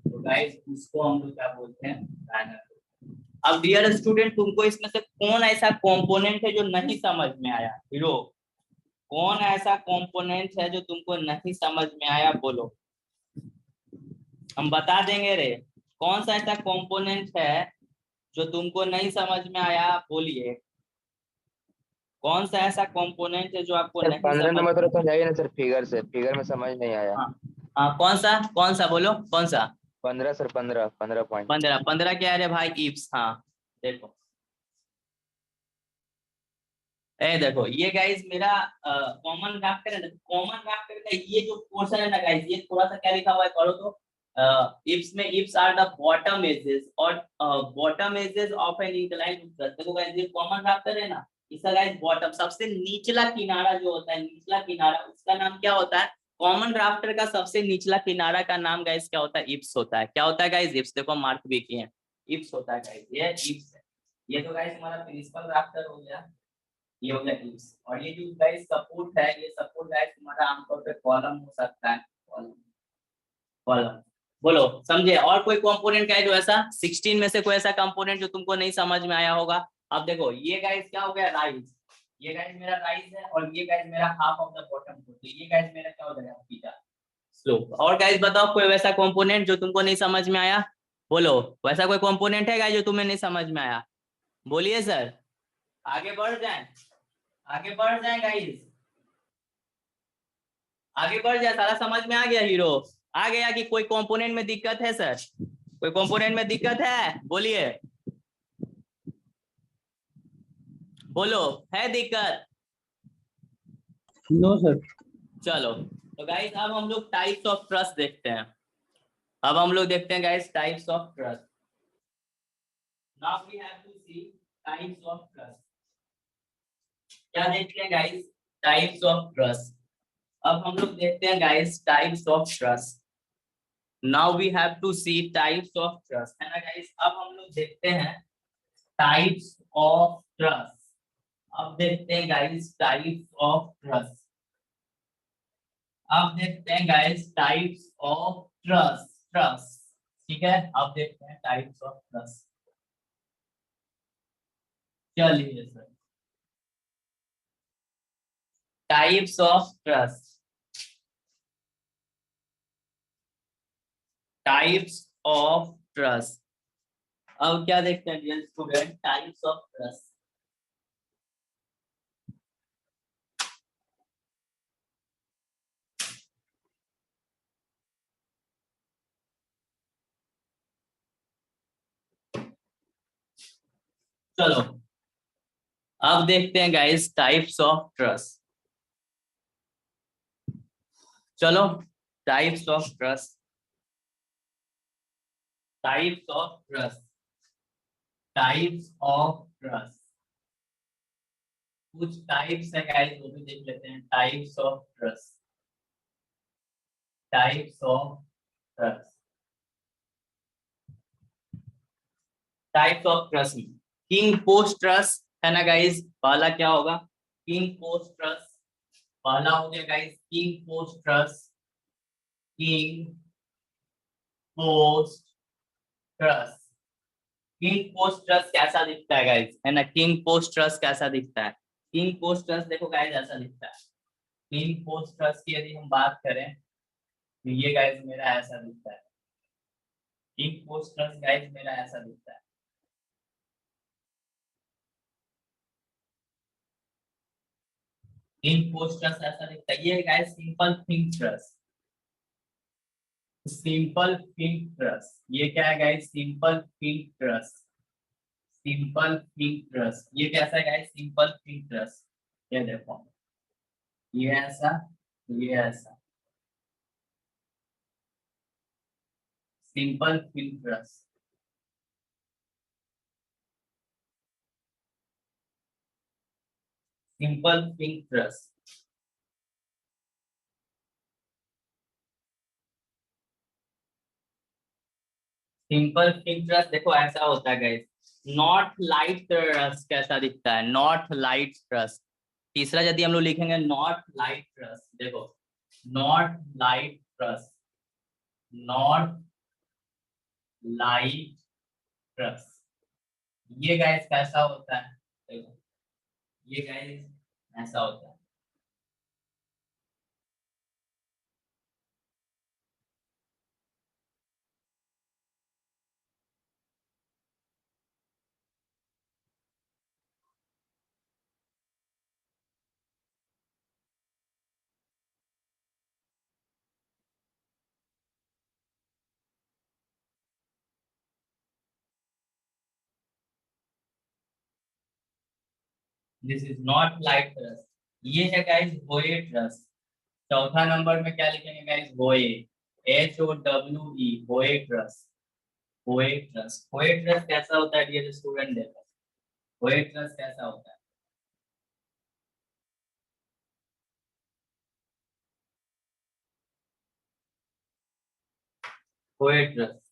तो guys उसको हम लोग क्या बोलते हैं? Panel. अब dear student, तुमको इसमें से कौन ऐसा कंपोनेंट है जो नहीं समझ में आया? हीरो, कौन ऐसा कंपोनेंट है जो तुमको नहीं समझ में आया? बोलो, हम बता देंगे रे. कौन सा ऐसा कंपोनेंट है जो तुमको नहीं समझ में आया? बोलिए, कौन सा ऐसा कंपोनेंट है जो आपको नहीं 15 समझ? नंबर तो समझाइए ना सर. फिगर में समझ नहीं आया. हाँ, कौन सा बोलो, कौन सा? 15 सर. 15 पॉइंट. 15 क्या है रे भाई? इप्स. हाँ देखो, देखो ये गाइस मेरा कॉमन राफ्टर है ना. कॉमन राफ्टर का ये जो पोर्शन है ना गाइस, ये थोड़ा सा क्या लिखा हुआ है करो तो. इप्स में eaves are the bottom edges और bottom edges of an inclined roof truss. देखो गाइस, ये कॉमन राफ्टर है ना, इसका गाइस बॉटम सबसे निचला किनारा जो होता है, निचला किनारा, उसका नाम क्या होता है? कॉमन राफ्टर का सबसे निचला किनारा का नाम गाइस क्या होता है? इप्स होता है. क्या होता है गाइस? इप्स. देखो मार्क भी किए हैं, इप्स होता है गाइस. ये इप्स है. ये तो गाइस हमारा प्रिंसिपल राफ्टर हो गया, ये हो गया इप्स. और ये जो गाइस सपोर्ट है, ये सपोर्ट गाइस तुम्हारा आमतौर पे कॉलम हो सकता है. कॉलम बोलो, समझे? और कोई कंपोनेंट का है जो ऐसा 16 में से कोई ऐसा कंपोनेंट जो तुमको नहीं समझ में आया होगा? अब देखो ये गाइस क्या हो गया? राइज. ये गाइस मेरा राइज है और ये गाइस मेरा हाफ ऑफ द बॉटम. तो ये गाइस मेरा क्या हो जाएगा? Theta slope. और गाइस बताओ कोई वैसा कंपोनेंट जो तुमको नहीं समझ में आया? बोलो, वैसा कोई कंपोनेंट है गाइस जो तुम्हें नहीं समझ में आया? बोलिए सर, आगे बढ़ जाए गाइस, आगे बढ़ जाए. सारा समझ में आ गया हीरो? आ गया कि कोई कंपोनेंट में दिक्कत है सर? कोई कंपोनेंट में दिक्कत है? बोलिए, बोलो, है दिक्कत? No sir. चलो तो गाइस अब हम लोग टाइप्स ऑफ ट्रस देखते हैं. अब हम लोग देखते हैं guys types of truss. Now we have to see types of truss. क्या देखते हैं गाइस? Types of truss. अब हम लोग देखते हैं guys types of truss. Now we have to see types of truss, है ना गाइस. अब हम लोग देखते हैं टाइप्स ऑफ ट्रस. अब देखते हैं गाइस टाइप्स ऑफ ट्रस. अब देखते हैं गाइस टाइप्स ऑफ ट्रस. ठीक है, अब देखते हैं टाइप्स ऑफ ट्रस. चलिए sir, types of truss, types of truss. अब क्या देखते हैं dear student, types of truss. चलो अब देखते हैं गाइस टाइप्स ऑफ ट्रस्ट। चलो types of truss, types of truss, types of truss. कुछ टाइप्स है गाइस वो भी देख लेते हैं। Types of truss, types of truss, types of truss. King post truss है ना गाइस, पहला क्या होगा? King post trust. पहला हो गया guys king post trust, king post trust. King post trust कैसा दिखता है गाइस, है ना? किंग पोस्ट ट्रस्ट कैसा दिखता है? किंग पोस्ट ट्रस्ट देखो गाइस ऐसा दिखता है। किंग पोस्ट ट्रस्ट की यदि हम बात करें तो ये गाइस मेरा ऐसा दिखता है। किंग पोस्ट ट्रस्ट गाइस मेरा ऐसा दिखता है। किंग पोस्ट ट्रस्ट ऐसा दिखता है। ये guys simple thing trust, simple thing trust. ये क्या है guys? Simple thing trust, simple thing trust. ये कैसा है गाइस? Simple thing trust. ये देखो, ये ऐसा, ये ऐसा, simple thing trust. Simple thing trust. Simple thing trust देखो ऐसा होता है गाइस। नॉट लाइट ट्रस्ट कैसा दिखता है? Not light trust. तीसरा यदि हम लोग लिखेंगे नॉट लाइट ट्रस्ट, देखो not light trust, not light trust. ये गाइस कैसा होता है? देखो ये गाइस ऐसा होता है। This is not light trust. ये है गाइस होए ट्रस्ट। चौथा नंबर में क्या लिखेंगे गाइस? होए, HOWE, होए ट्रस्ट। होए ट्रस्ट, होए ट्रस्ट कैसा होता है डियर स्टूडेंट? देखो होए ट्रस्ट कैसा होता है। होए ट्रस्ट,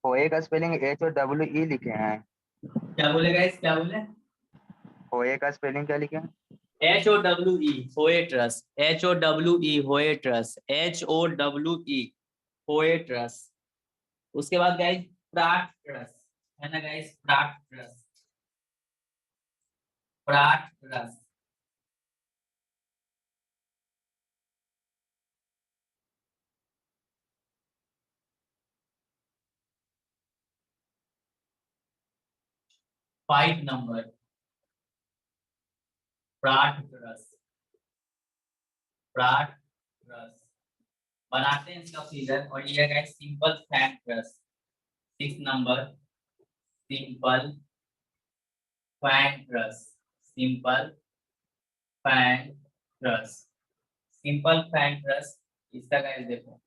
होए का स्पेलिंग HOWE लिखे हैं। क्या बोले गाइस? क्या बोले? होए का स्पेलिंग क्या लिखे हैं? HOWE, होए ट्रस्ट, HOWE, होए ट्रस्ट, HOWE, होए ट्रस्ट। उसके बाद गाइस प्राट ट्रस्ट, है ना guys? Pratt trust, Pratt trust. 5 number, Pratt trust, Pratt trust. बनाते हैं इसका फिगर और ये guys simple fan trust. 6 number, simple fan trust, simple fan trust, simple fan trust. इसका गाइस देखो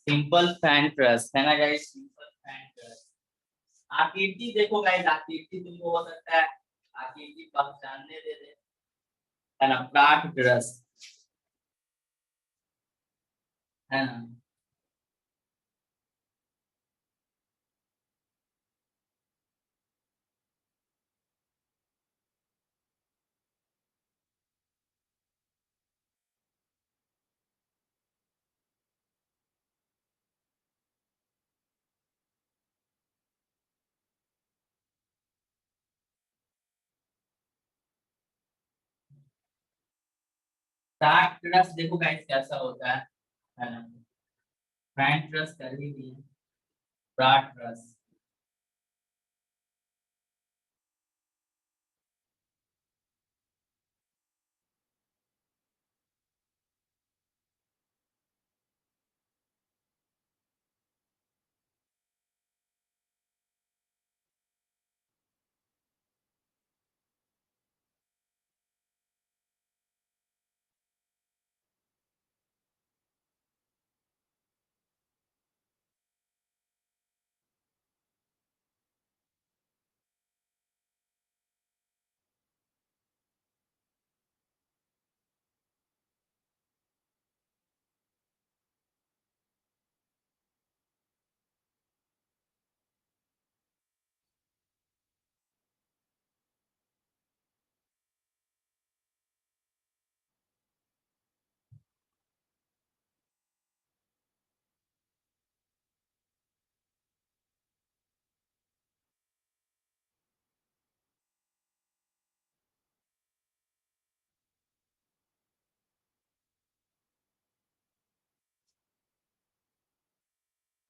सिंपल फैन ट्रस्ट, है ना गाइस? Simple fan trust. आकृति देखो गाइस, आकृति तुमको हो सकता है आकृति पहचानने दे दे, है ना, प्राट रस, है ना। प्राट रस देखो गाइस कैसा होता है ना। फ्रैंक रस कर ही दिए, प्राट रस।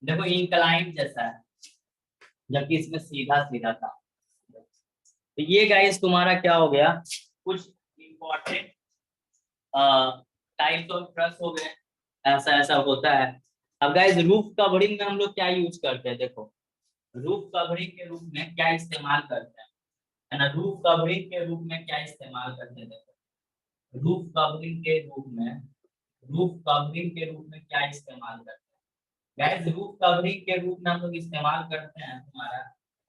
देखो इंक्लाइंट जैसा है, जबकि इसमें सीधा सीधा था। तो ये गाइस तुम्हारा क्या हो गया, कुछ इंपॉर्टेंट टाइप्स ऑफ ट्रस हो गए, ऐसा ऐसा होता है। अब गाइस रूफ कवरिंग में हम लोग क्या यूज करते हैं, देखो रूफ कवरिंग के रूप में क्या इस्तेमाल करते हैं, है ना। रूफ कवरिंग के रूप में क्या इस्तेमाल करते हैं, देखो रूफ कवरिंग के रूप में, रूफ कवरिंग के रूप में क्या इस्तेमाल करते हैं गाइस। रूफ कवरिंग के रूप में हम लोग इस्तेमाल करते हैं, तुम्हारा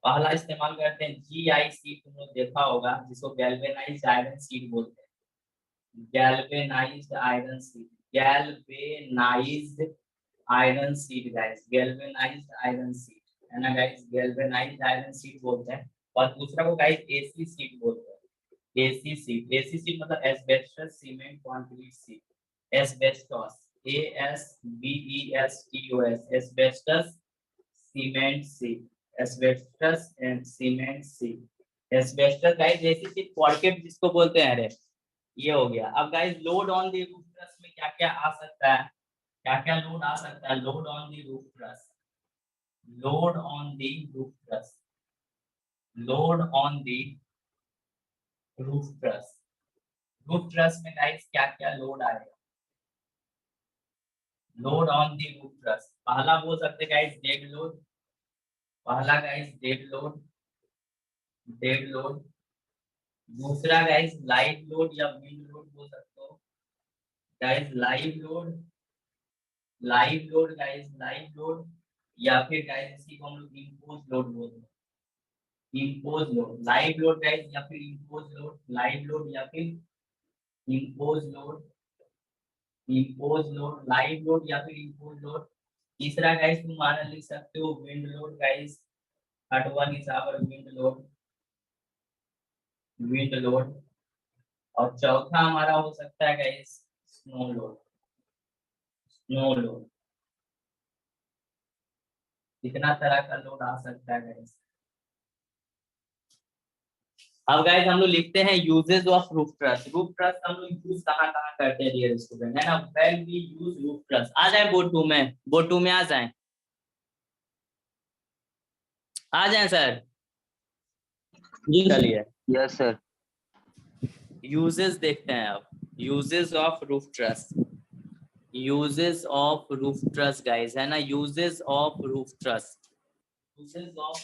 पहला इस्तेमाल करते हैं GI सीट, तुम लोग देखा होगा जिसको गैल्वेनाइज्ड आयरन सीट बोलते हैं। Galvanised iron sheet, galvanised iron sheet guys, galvanised iron sheet, है ना गाइस, गैल्वेनाइज्ड आयरन सीट बोलते हैं। और दूसरा को गाइस AC सीट बोलते हैं, AC सीट। AC सीट मतलब asbestos cement concrete seat, asbestos, ASBESTOS, asbestos cement seat, asbestos and cement seat. Asbestos guys ऐसी सीट पॉकेट जिसको बोलते हैं, अरे ये हो गया। अब guys load on the roof truss में क्या क्या आ सकता है, क्या क्या लोड आ सकता है, load on the roof truss, load on the roof truss, load on the roof truss. Roof truss में गाइस क्या क्या लोड आएगा, load on the roof truss. पहला बोल सकते गाइस डेड लोड, पहला guys dead load, dead load. दूसरा guys live load या विंड लोड बोल सकते हो guys, live load, live load guys, live load. या फिर गाइस इसी को हम लोग इम्पोज लोड बोलते हैं, impose load, live load guys या फिर इम्पोज लोड, लाइव लोड या फिर impose load, impose load, live load या फिर इम्पोज लोड। तीसरा गाइस तुम माना लिख सकते हो wind load guys, third one is our wind load, wind load. और चौथा हमारा हो सकता है guys snow load, snow load. कितना तरह का लोड आ सकता है गाइस। अब गाइस हम लोग लिखते हैं uses of roof truss. Roof truss हम लोग यूज कहाँ कहाँ करते हैं डियर स्टूडेंट, है ना। When we use roof truss, आ जाए बोर्ड 2 में, बोर्ड 2 में आ जाए, आ जाए सर। चलिए यस सर। यूजेस देखते हैं अब, uses of roof truss, uses of roof truss guys, है ना, uses of roof truss, uses of,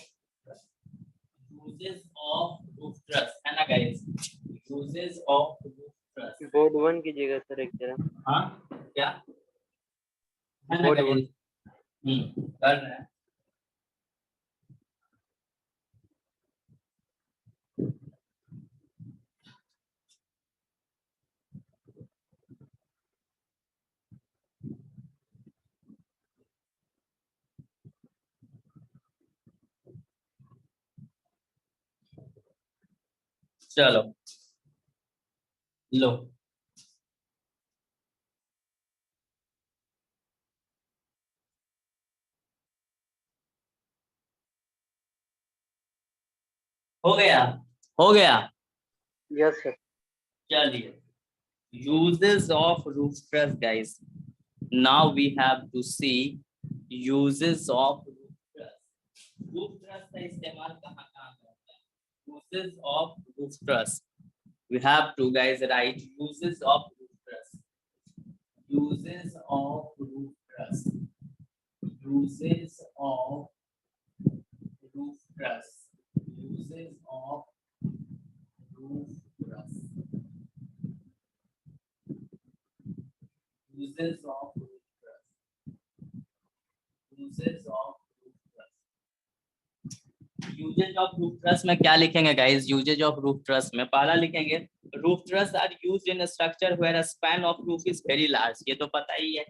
uses of roof truss, है ना guys, uses of roof truss. Board 1 कीजिएगा सर एक जरा। हाँ क्या, है ना बोर्ड 1 गाइस, कर रहे हैं। चलो लो, हो गया, हो गया। Yes sir. चलिए, uses of roof truss guys, now we have to see uses of roof truss। roof truss का इस्तेमाल कहाँ कहाँ करते हैं? uses of roof truss, we have to guys write uses of roof truss, uses of roof truss, uses of roof truss, uses of roof truss, uses of roof truss, uses of roof truss। Uses of roof truss में क्या लिखेंगे guys? Uses of roof truss में पहला लिखेंगे roof truss are used in structure where a span of roof is very large, ये तो पता ही है।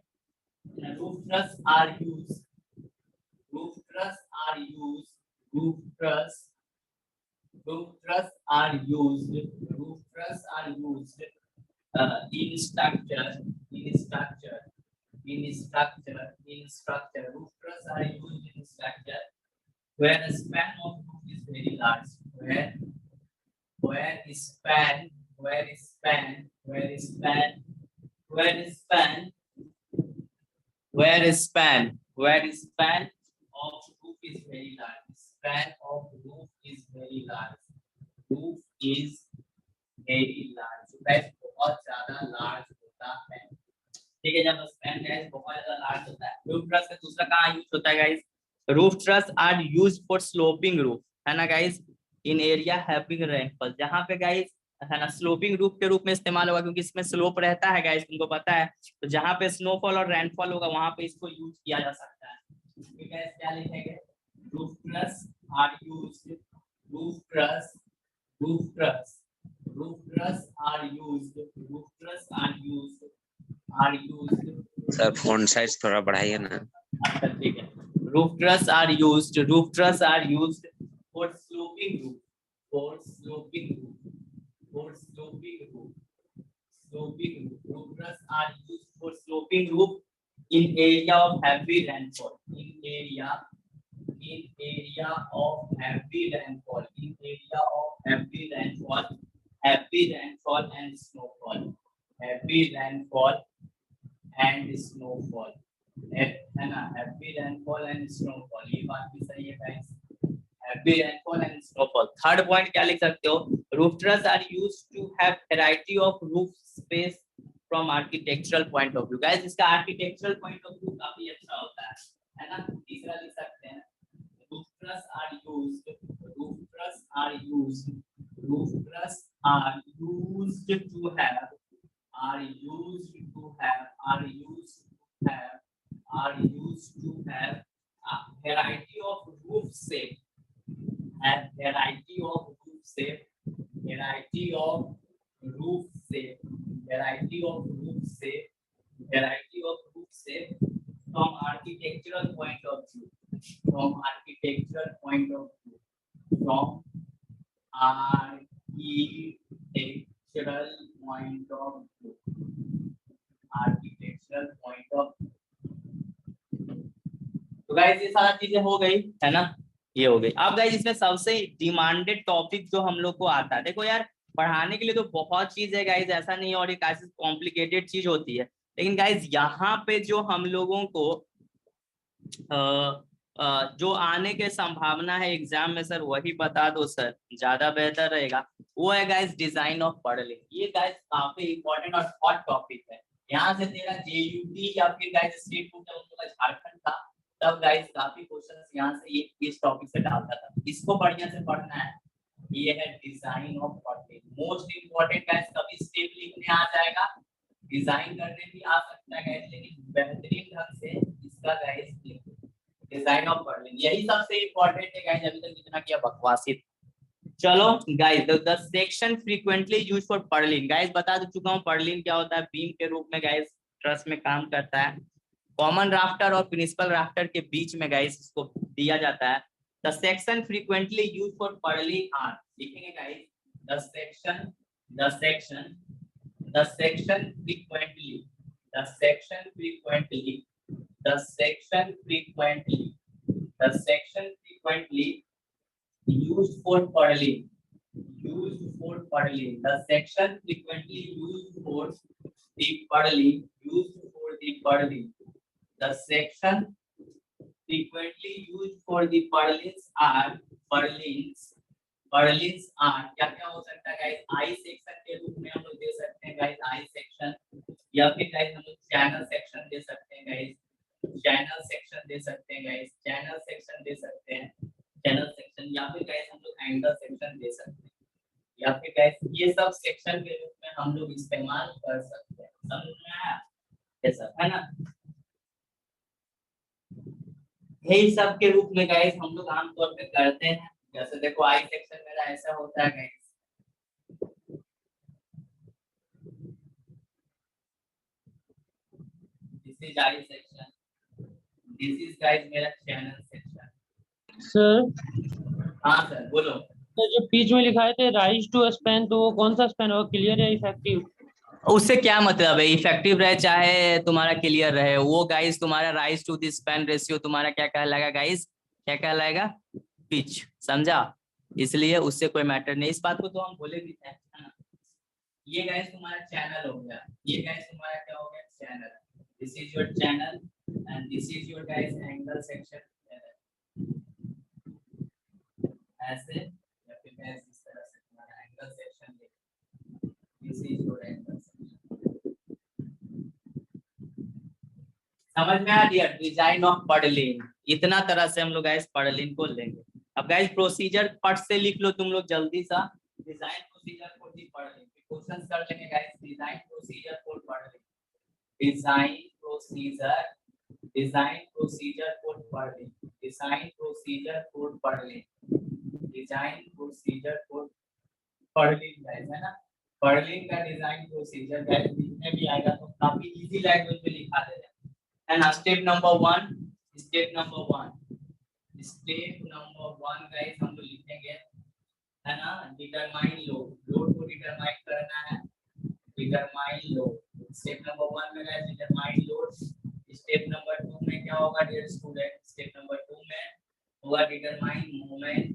Roof truss are used, roof truss are used, roof truss are used, roof truss are used in structure, in structure, in structure, in structure, roof truss are used in structure where the span of roof is very large, where span of roof is very large, span of roof is very large, roof is very large, guys बहुत ज्यादा large होता है। ठीक है, जब span guys बहुत ज्यादा large होता है। रूफ ट्रस का दूसरा कहाँ यूज होता है guys? Roof truss are used for sloping roof, है ना guys, in area having rainfall, जहाँ पे गाइस है ना स्लोपिंग रूफ के रूप में इस्तेमाल होगा, क्योंकि इसमें स्लोप रहता है गाइस, तुमको पता है। तो जहाँ पे स्नोफॉल और रेनफॉल होगा वहां पे इसको यूज किया जा सकता है। ठीक है, क्या लिखेंगे? Roof truss are used, roof truss are used, roof truss are used। Sir font size थोड़ा बढ़ाइए ना। अच्छा ठीक है, roof truss are used for sloping roof, for sloping roof, for sloping roof, sloping roof, roof truss are used for sloping roof in area of heavy rainfall, in area of heavy rainfall, in area of heavy rainfall, heavy rainfall and snowfall, heavy rainfall and snowfall, है ना, heavy rainfall and snowfall, ये बात भी सही है guys, heavy rainfall and snowfall। Third point क्या लिख सकते हो? roof truss are used to have variety of roof space from architectural point of view। Guys इसका architectural point of view काफी अच्छा होता है ना। तीसरा लिख सकते हैं roof truss are used, roof truss are used, roof truss are used to have, are used to have, are used to have, are used to have a variety of roof shape, and variety of roof shape, variety of roof shape, variety of roof shape, variety of roof shape from architectural point of view, from architectural point of view, from architectural point of view, architectural point of view। तो guys ये सारा चीजें हो गई है ना, ये हो गई। अब गाइस इसमें सबसे डिमांडेड टॉपिक जो हम लोग को आता है, देखो यार पढ़ाने के लिए तो बहुत चीज है गाइस, ऐसा नहीं है और एक ऐसी कॉम्प्लिकेटेड चीज होती है, लेकिन गाइस यहाँ पे जो हम लोगों को जो आने के संभावना है एग्जाम में सर वही बता दो सर, ज्यादा बेहतर रहेगा। वो है गाइस डिजाइन ऑफ पर्लिन। ये गाइस काफी इंपॉर्टेंट और हॉट टॉपिक है। यहाँ से तेरा जेयूटी या फिर गाइस स्टेट बोर्ड जब उनका झारखंड था तब गाइस काफी क्वेश्चंस यहाँ से ये इस टॉपिक से डालता था, इसको बढ़िया से पढ़ना है। ये है design of Perlin, most important guys, कभी स्टेप लिखने आ जाएगा, डिजाइन करने भी आ सकता है गाइस, लेकिन बेहतरीन ढंग से इसका गाइस डिजाइन ऑफ पर्लिन यही सबसे इंपॉर्टेंट है गाइस। अभी तक जितना किया बकवासी। चलो guys, the section frequently used for Perlin, guys बता चुका हूँ पर्लिन क्या होता है, बीम के रूप में गाइस ट्रस में काम करता है। कॉमन राफ्टर और प्रिंसिपल राफ्टर के बीच में गाइस इसको दिया जाता है। The section frequently used for purlin are, लिखेंगे guys the section frequently, the section frequently used for paddling, the section frequently used for the paddling, the section frequently used for the purlins are क्या क्या हो सकता है guys, I section के रूप में हम लोग दे सकते हैं गाइस, आई सेक्शन, या फिर गाइस हम लोग चैनल सेक्शन दे सकते हैं गाइस, चैनल सेक्शन दे सकते हैं गाइस, चैनल सेक्शन दे सकते हैं, चैनल सेक्शन, या फिर गाइस हम लोग एंगल सेक्शन दे सकते हैं, या फिर गाइस ये सब सेक्शन के रूप में हम लोग इस्तेमाल कर सकते हैं। समझ में आया ये सब, है ना? यही सब के रूप में गाइस हम लोग आमतौर पे करते हैं। जैसे देखो आई सेक्शन मेरा ऐसा होता है guys, this is I section, this is guys मेरा चैनल सेक्शन। सर हाँ सर बोलो। तो जो बीच में लिखा है थे राइज टू स्पैन, तो वो कौन सा स्पैन होगा, क्लियर या इफेक्टिव? उससे क्या मतलब है, इफेक्टिव रहे चाहे तुम्हारा क्लियर रहे, वो गाइस तुम्हारा rise to the span ratio तुम्हारा क्या कहलाएगा गाइस, क्या कहलाएगा, पिच, समझा? इसलिए उससे कोई मैटर नहीं, इस बात को तो हम बोले भी थे, है ना? ये गाइस तुम्हारा चैनल हो गया, ये गाइस तुम्हारा क्या हो गया, channel, this is your channel and this is your guys angle section, ऐसे या फिर गाइस इस तरह से तुम्हारा angle section, this is your angle section. समझ में आ गया? डिजाइन ऑफ पर्लिन, इतना तरह से हम लोग गाइस पर्लिन को लेंगे। अब गाइस प्रोसीजर फट से लिख लो तुम लोग जल्दी सा, design procedure for the Perlin, questions कर लेंगे guys, design procedure for Perlin, design procedure for Perlin, design procedure for Perlin, design procedure for Perlin guys, है ना? पर्लिन का डिजाइन प्रोसीजर गाइस लिखने भी आएगा तो काफी इजी लैंग्वेज में लिखा दे रहे हैं, है ना? स्टेप नंबर वन गाइस हम लोग लिखेंगे, है ना? डिटरमाइन लोड को डिटरमाइन करना है, determine load, step number one में guys determine load. Step number two में क्या होगा dear student, step number two में होगा determine movement,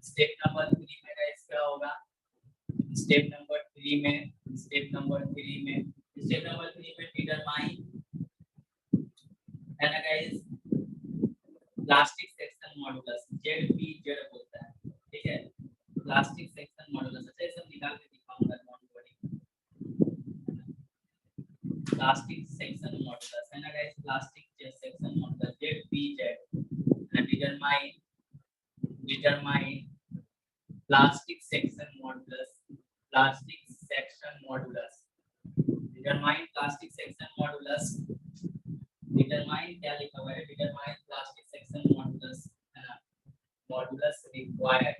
step number three में गाइस क्या होगा, स्टेप नंबर थ्री में डिटरमाइन, है ना guys, plastic section modulus, Z बोलता है, ठीक है? प्लास्टिक सेक्शन मॉडुलस, अच्छा ये सब निकाल के दिखाऊंगा, don't worry. Plastic section modulus, है ना guys, plastic section modulus Z, determine plastic section modulus, determine plastic section modulus, determine क्या लिखा हुआ है, डिटरमाइन प्लास्टिक सेक्शन मॉडुलस, है ना? Modulus required,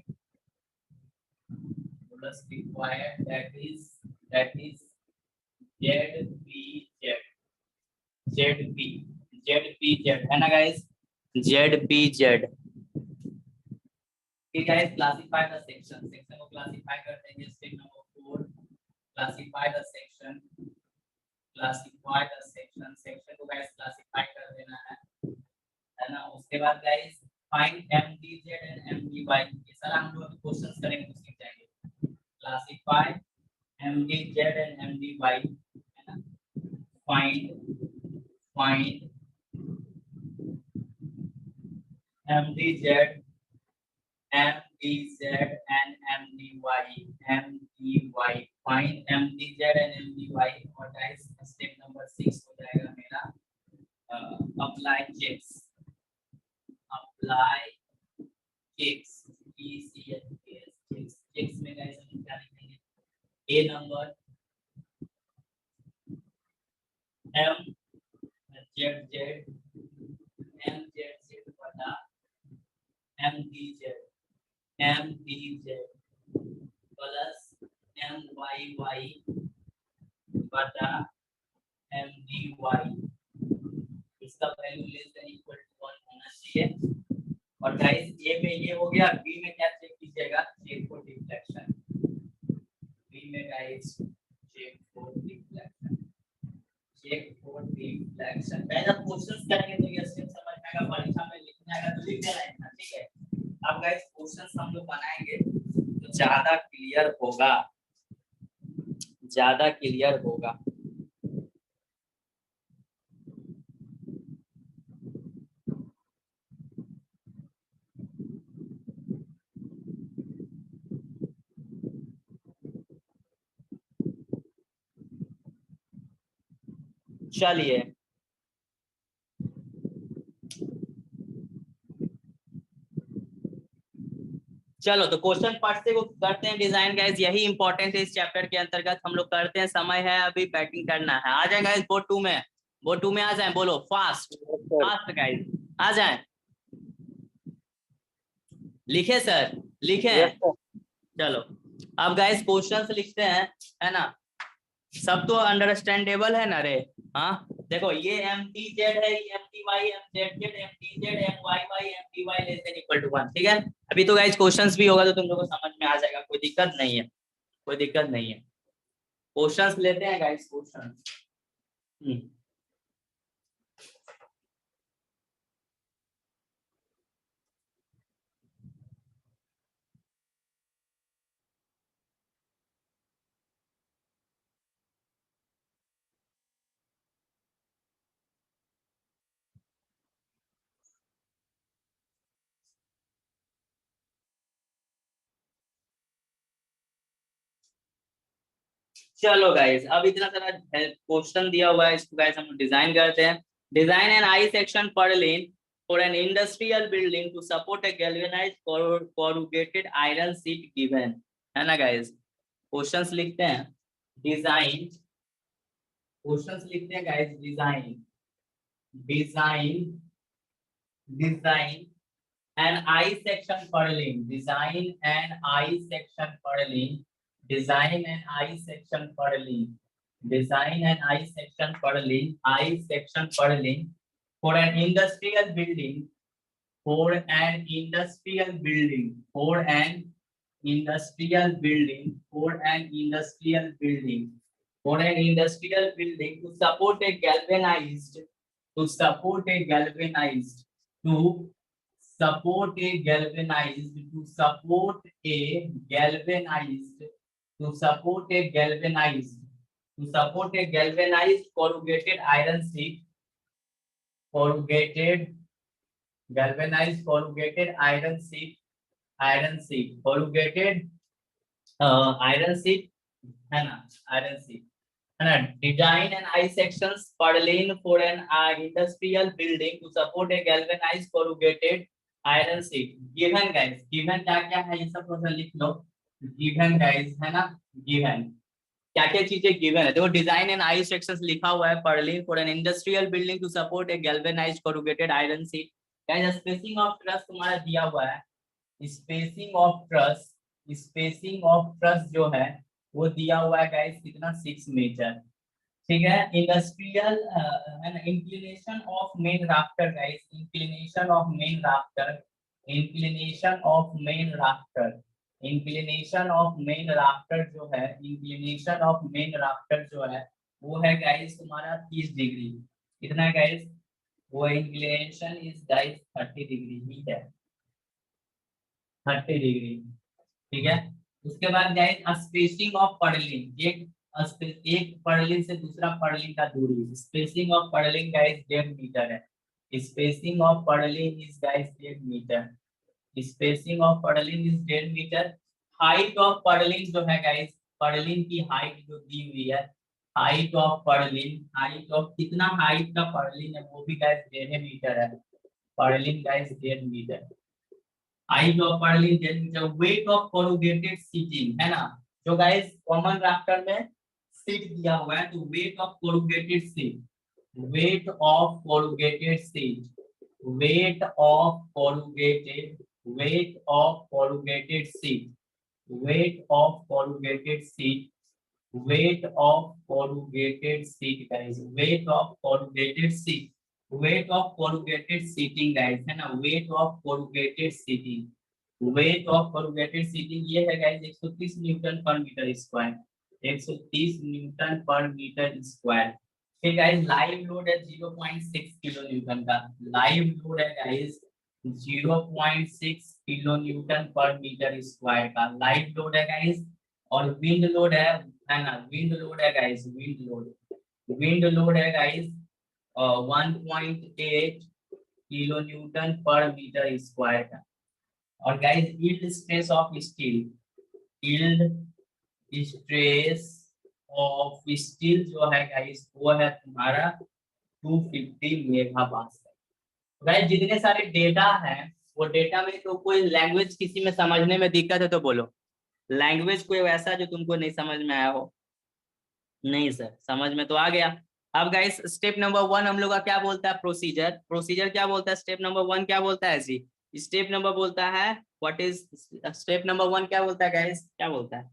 that is ZPZ, है ना गाइस, ZPZ। ठीक है, क्लासिफाई द सेक्शन को क्लासिफाई करते हैं, step number 4 classify the section को गाइस क्लासिफाई कर देना है ना? उसके बाद guys find MDZ and MDY, ये सारा हम लोग क्वेश्चंस करेंगे तो सीख जाएंगे। क्लासिफाई MDZ एंड MDY, है ना? Find MDZ and MDY, find MDZ and MDY, और गाइस स्टेप नंबर 6 हो जाएगा मेरा अप्लाई चेक्स, चेक्स में गाइस हम क्या लिखेंगे, ए नंबर MZZ बटा MDZ प्लस MYY बटा MDY, इसका value less than equal to 1 होना चाहिए। ये, और गाइस ए में ये हो गया, बी में क्या चेक कीजिएगा, चेक फॉर डिफ्लेक्शन, बी में guys check for deflection, check for deflection. पहले क्वेश्चंस करेंगे तो ये स्टेप समझ में आएगा, परीक्षा में लिखने आएगा तो लिख देना है, ठीक है। अब गाइस क्वेश्चंस हम लोग बनाएंगे तो ज्यादा क्लियर होगा, ज्यादा क्लियर होगा। चलिए चलो तो क्वेश्चन पढ़ते को करते हैं डिजाइन गाइस, यही इंपॉर्टेंट है इस चैप्टर के अंतर्गत हम लोग करते हैं। समय है अभी बैटिंग करना है, आ जाए गाइस बोर्ड 2 में, बोर्ड 2 में आ जाए, बोलो फास्ट फास्ट गाइस आ जाए, लिखे सर लिखे Yes, sir. चलो अब गाइस क्वेश्चंस लिखते हैं, है ना, सब तो अंडरस्टैंडेबल है ना रे। हाँ देखो ये mtz है, ये mty mzz mtz myy mty less than equal to 1, ठीक है। अभी तो गाइस क्वेश्चंस भी होगा तो तुम लोगों को समझ में आ जाएगा, कोई दिक्कत नहीं है, कोई दिक्कत नहीं है। क्वेश्चंस लेते हैं गाइस, क्वेश्चन चलो गाइस अब इतना सारा क्वेश्चन दिया हुआ है, इसको गाइस हम डिजाइन करते हैं। Design N I section purlin for an industrial building to support a galvanised corrugated iron sheet given, है ना गाइस। क्वेश्चंस लिखते हैं, डिजाइन, क्वेश्चंस लिखते हैं guys, design design design N I section पर लेन, डिजाइन एन आई सेक्शन पर लेन, design an I section per lane, design an I section per lane, I section per lane for an industrial building, for an industrial building, for an industrial building, for an industrial building, for an industrial building to support a galvanized, to support a galvanized, to support a galvanized, to support a galvanized, to support a galvanized, to support a galvanized corrugated iron sheet, corrugated galvanized corrugated iron sheet, iron sheet, corrugated iron sheet, है ना, iron sheet, है ना। Design and I sections per lane for an industrial building to support a galvanized corrugated iron sheet. Given guys, given क्या क्या है ये सब थोड़ा लिख लो। गिवन गाइस, है ना, गिवन क्या क्या चीजें गिवन है, देखो डिजाइन एंड आई सेक्शंस लिखा हुआ है, purlin for an industrial building to support a galvanised corrugated iron sheet. Guys spacing of truss तुम्हारा दिया हुआ है, spacing of truss, spacing of truss जो है वो दिया हुआ है गाइस कितना, 6 मीटर, ठीक है। इंडस्ट्रियल है ना, inclination of main rafter guys, inclination of main rafter, inclination of main rafter, inclination of main rafter जो है, इंक्लिनेशन ऑफ मेन राफ्टर जो है वो है गाइस तुम्हारा 30 डिग्री, कितना है गाइस, वो इंक्लिनेशन इज गाइस 30 डिग्री ही है, 30 डिग्री, ठीक है। उसके बाद गाइस स्पेसिंग ऑफ पर्लिन, एक पर्लिन से दूसरा पर्लिन का दूरी, spacing of purlin guys 1.5 metre है, spacing of purlin is guys 1.5 metre, spacing of purlin is 1.5 metre. Height of purlin जो है गाइस, पर्लिन की हाइट जो दी हुई है, height of purlin, height of कितना हाइट का पर्लिन है वो भी गाइस 1.5 मीटर है, purlin guys 1.5 metre, height of purlin 1.5 metre. Weight of corrugated sheeting, है ना, जो गाइस कॉमन राफ्टर में शीट दिया हुआ है, तो weight of corrugated sheet, weight of corrugated sheet, weight of corrugated, weight of corrugated sheet, weight of corrugated sheet, weight of corrugated sheet guys, weight of corrugated sheet, weight of corrugated sheeting guys, है ना, weight of corrugated sheeting, weight of corrugated sheeting ये है guys 130 newton per metre square, 130 newton per metre square. फिर guys live load है 0.6 kilo newton का, live load है guys 0.6 kilo newton per metre square का live load है guys. और wind load है ना, विंड लोड है गाइस, विंड लोड है guys 1.8 kilo newton per metre square का। और guys yield stress of steel, yield stress of steel जो है गाइस वो है तुम्हारा 250 मेगापास्कल। गाइस जितने सारे डेटा हैं वो डेटा में तो कोई लैंग्वेज किसी में समझने में दिक्कत है तो बोलो, लैंग्वेज कोई वैसा जो तुमको नहीं समझ में आया हो? नहीं सर, समझ में तो आ गया। अब गाइस स्टेप नंबर 1 हम लोग का क्या बोलता है, प्रोसीजर, प्रोसीजर क्या बोलता है, स्टेप नंबर 1 क्या बोलता है जी, स्टेप नंबर बोलता है व्हाट इज, स्टेप नंबर 1 क्या बोलता है गाइस, क्या बोलता है?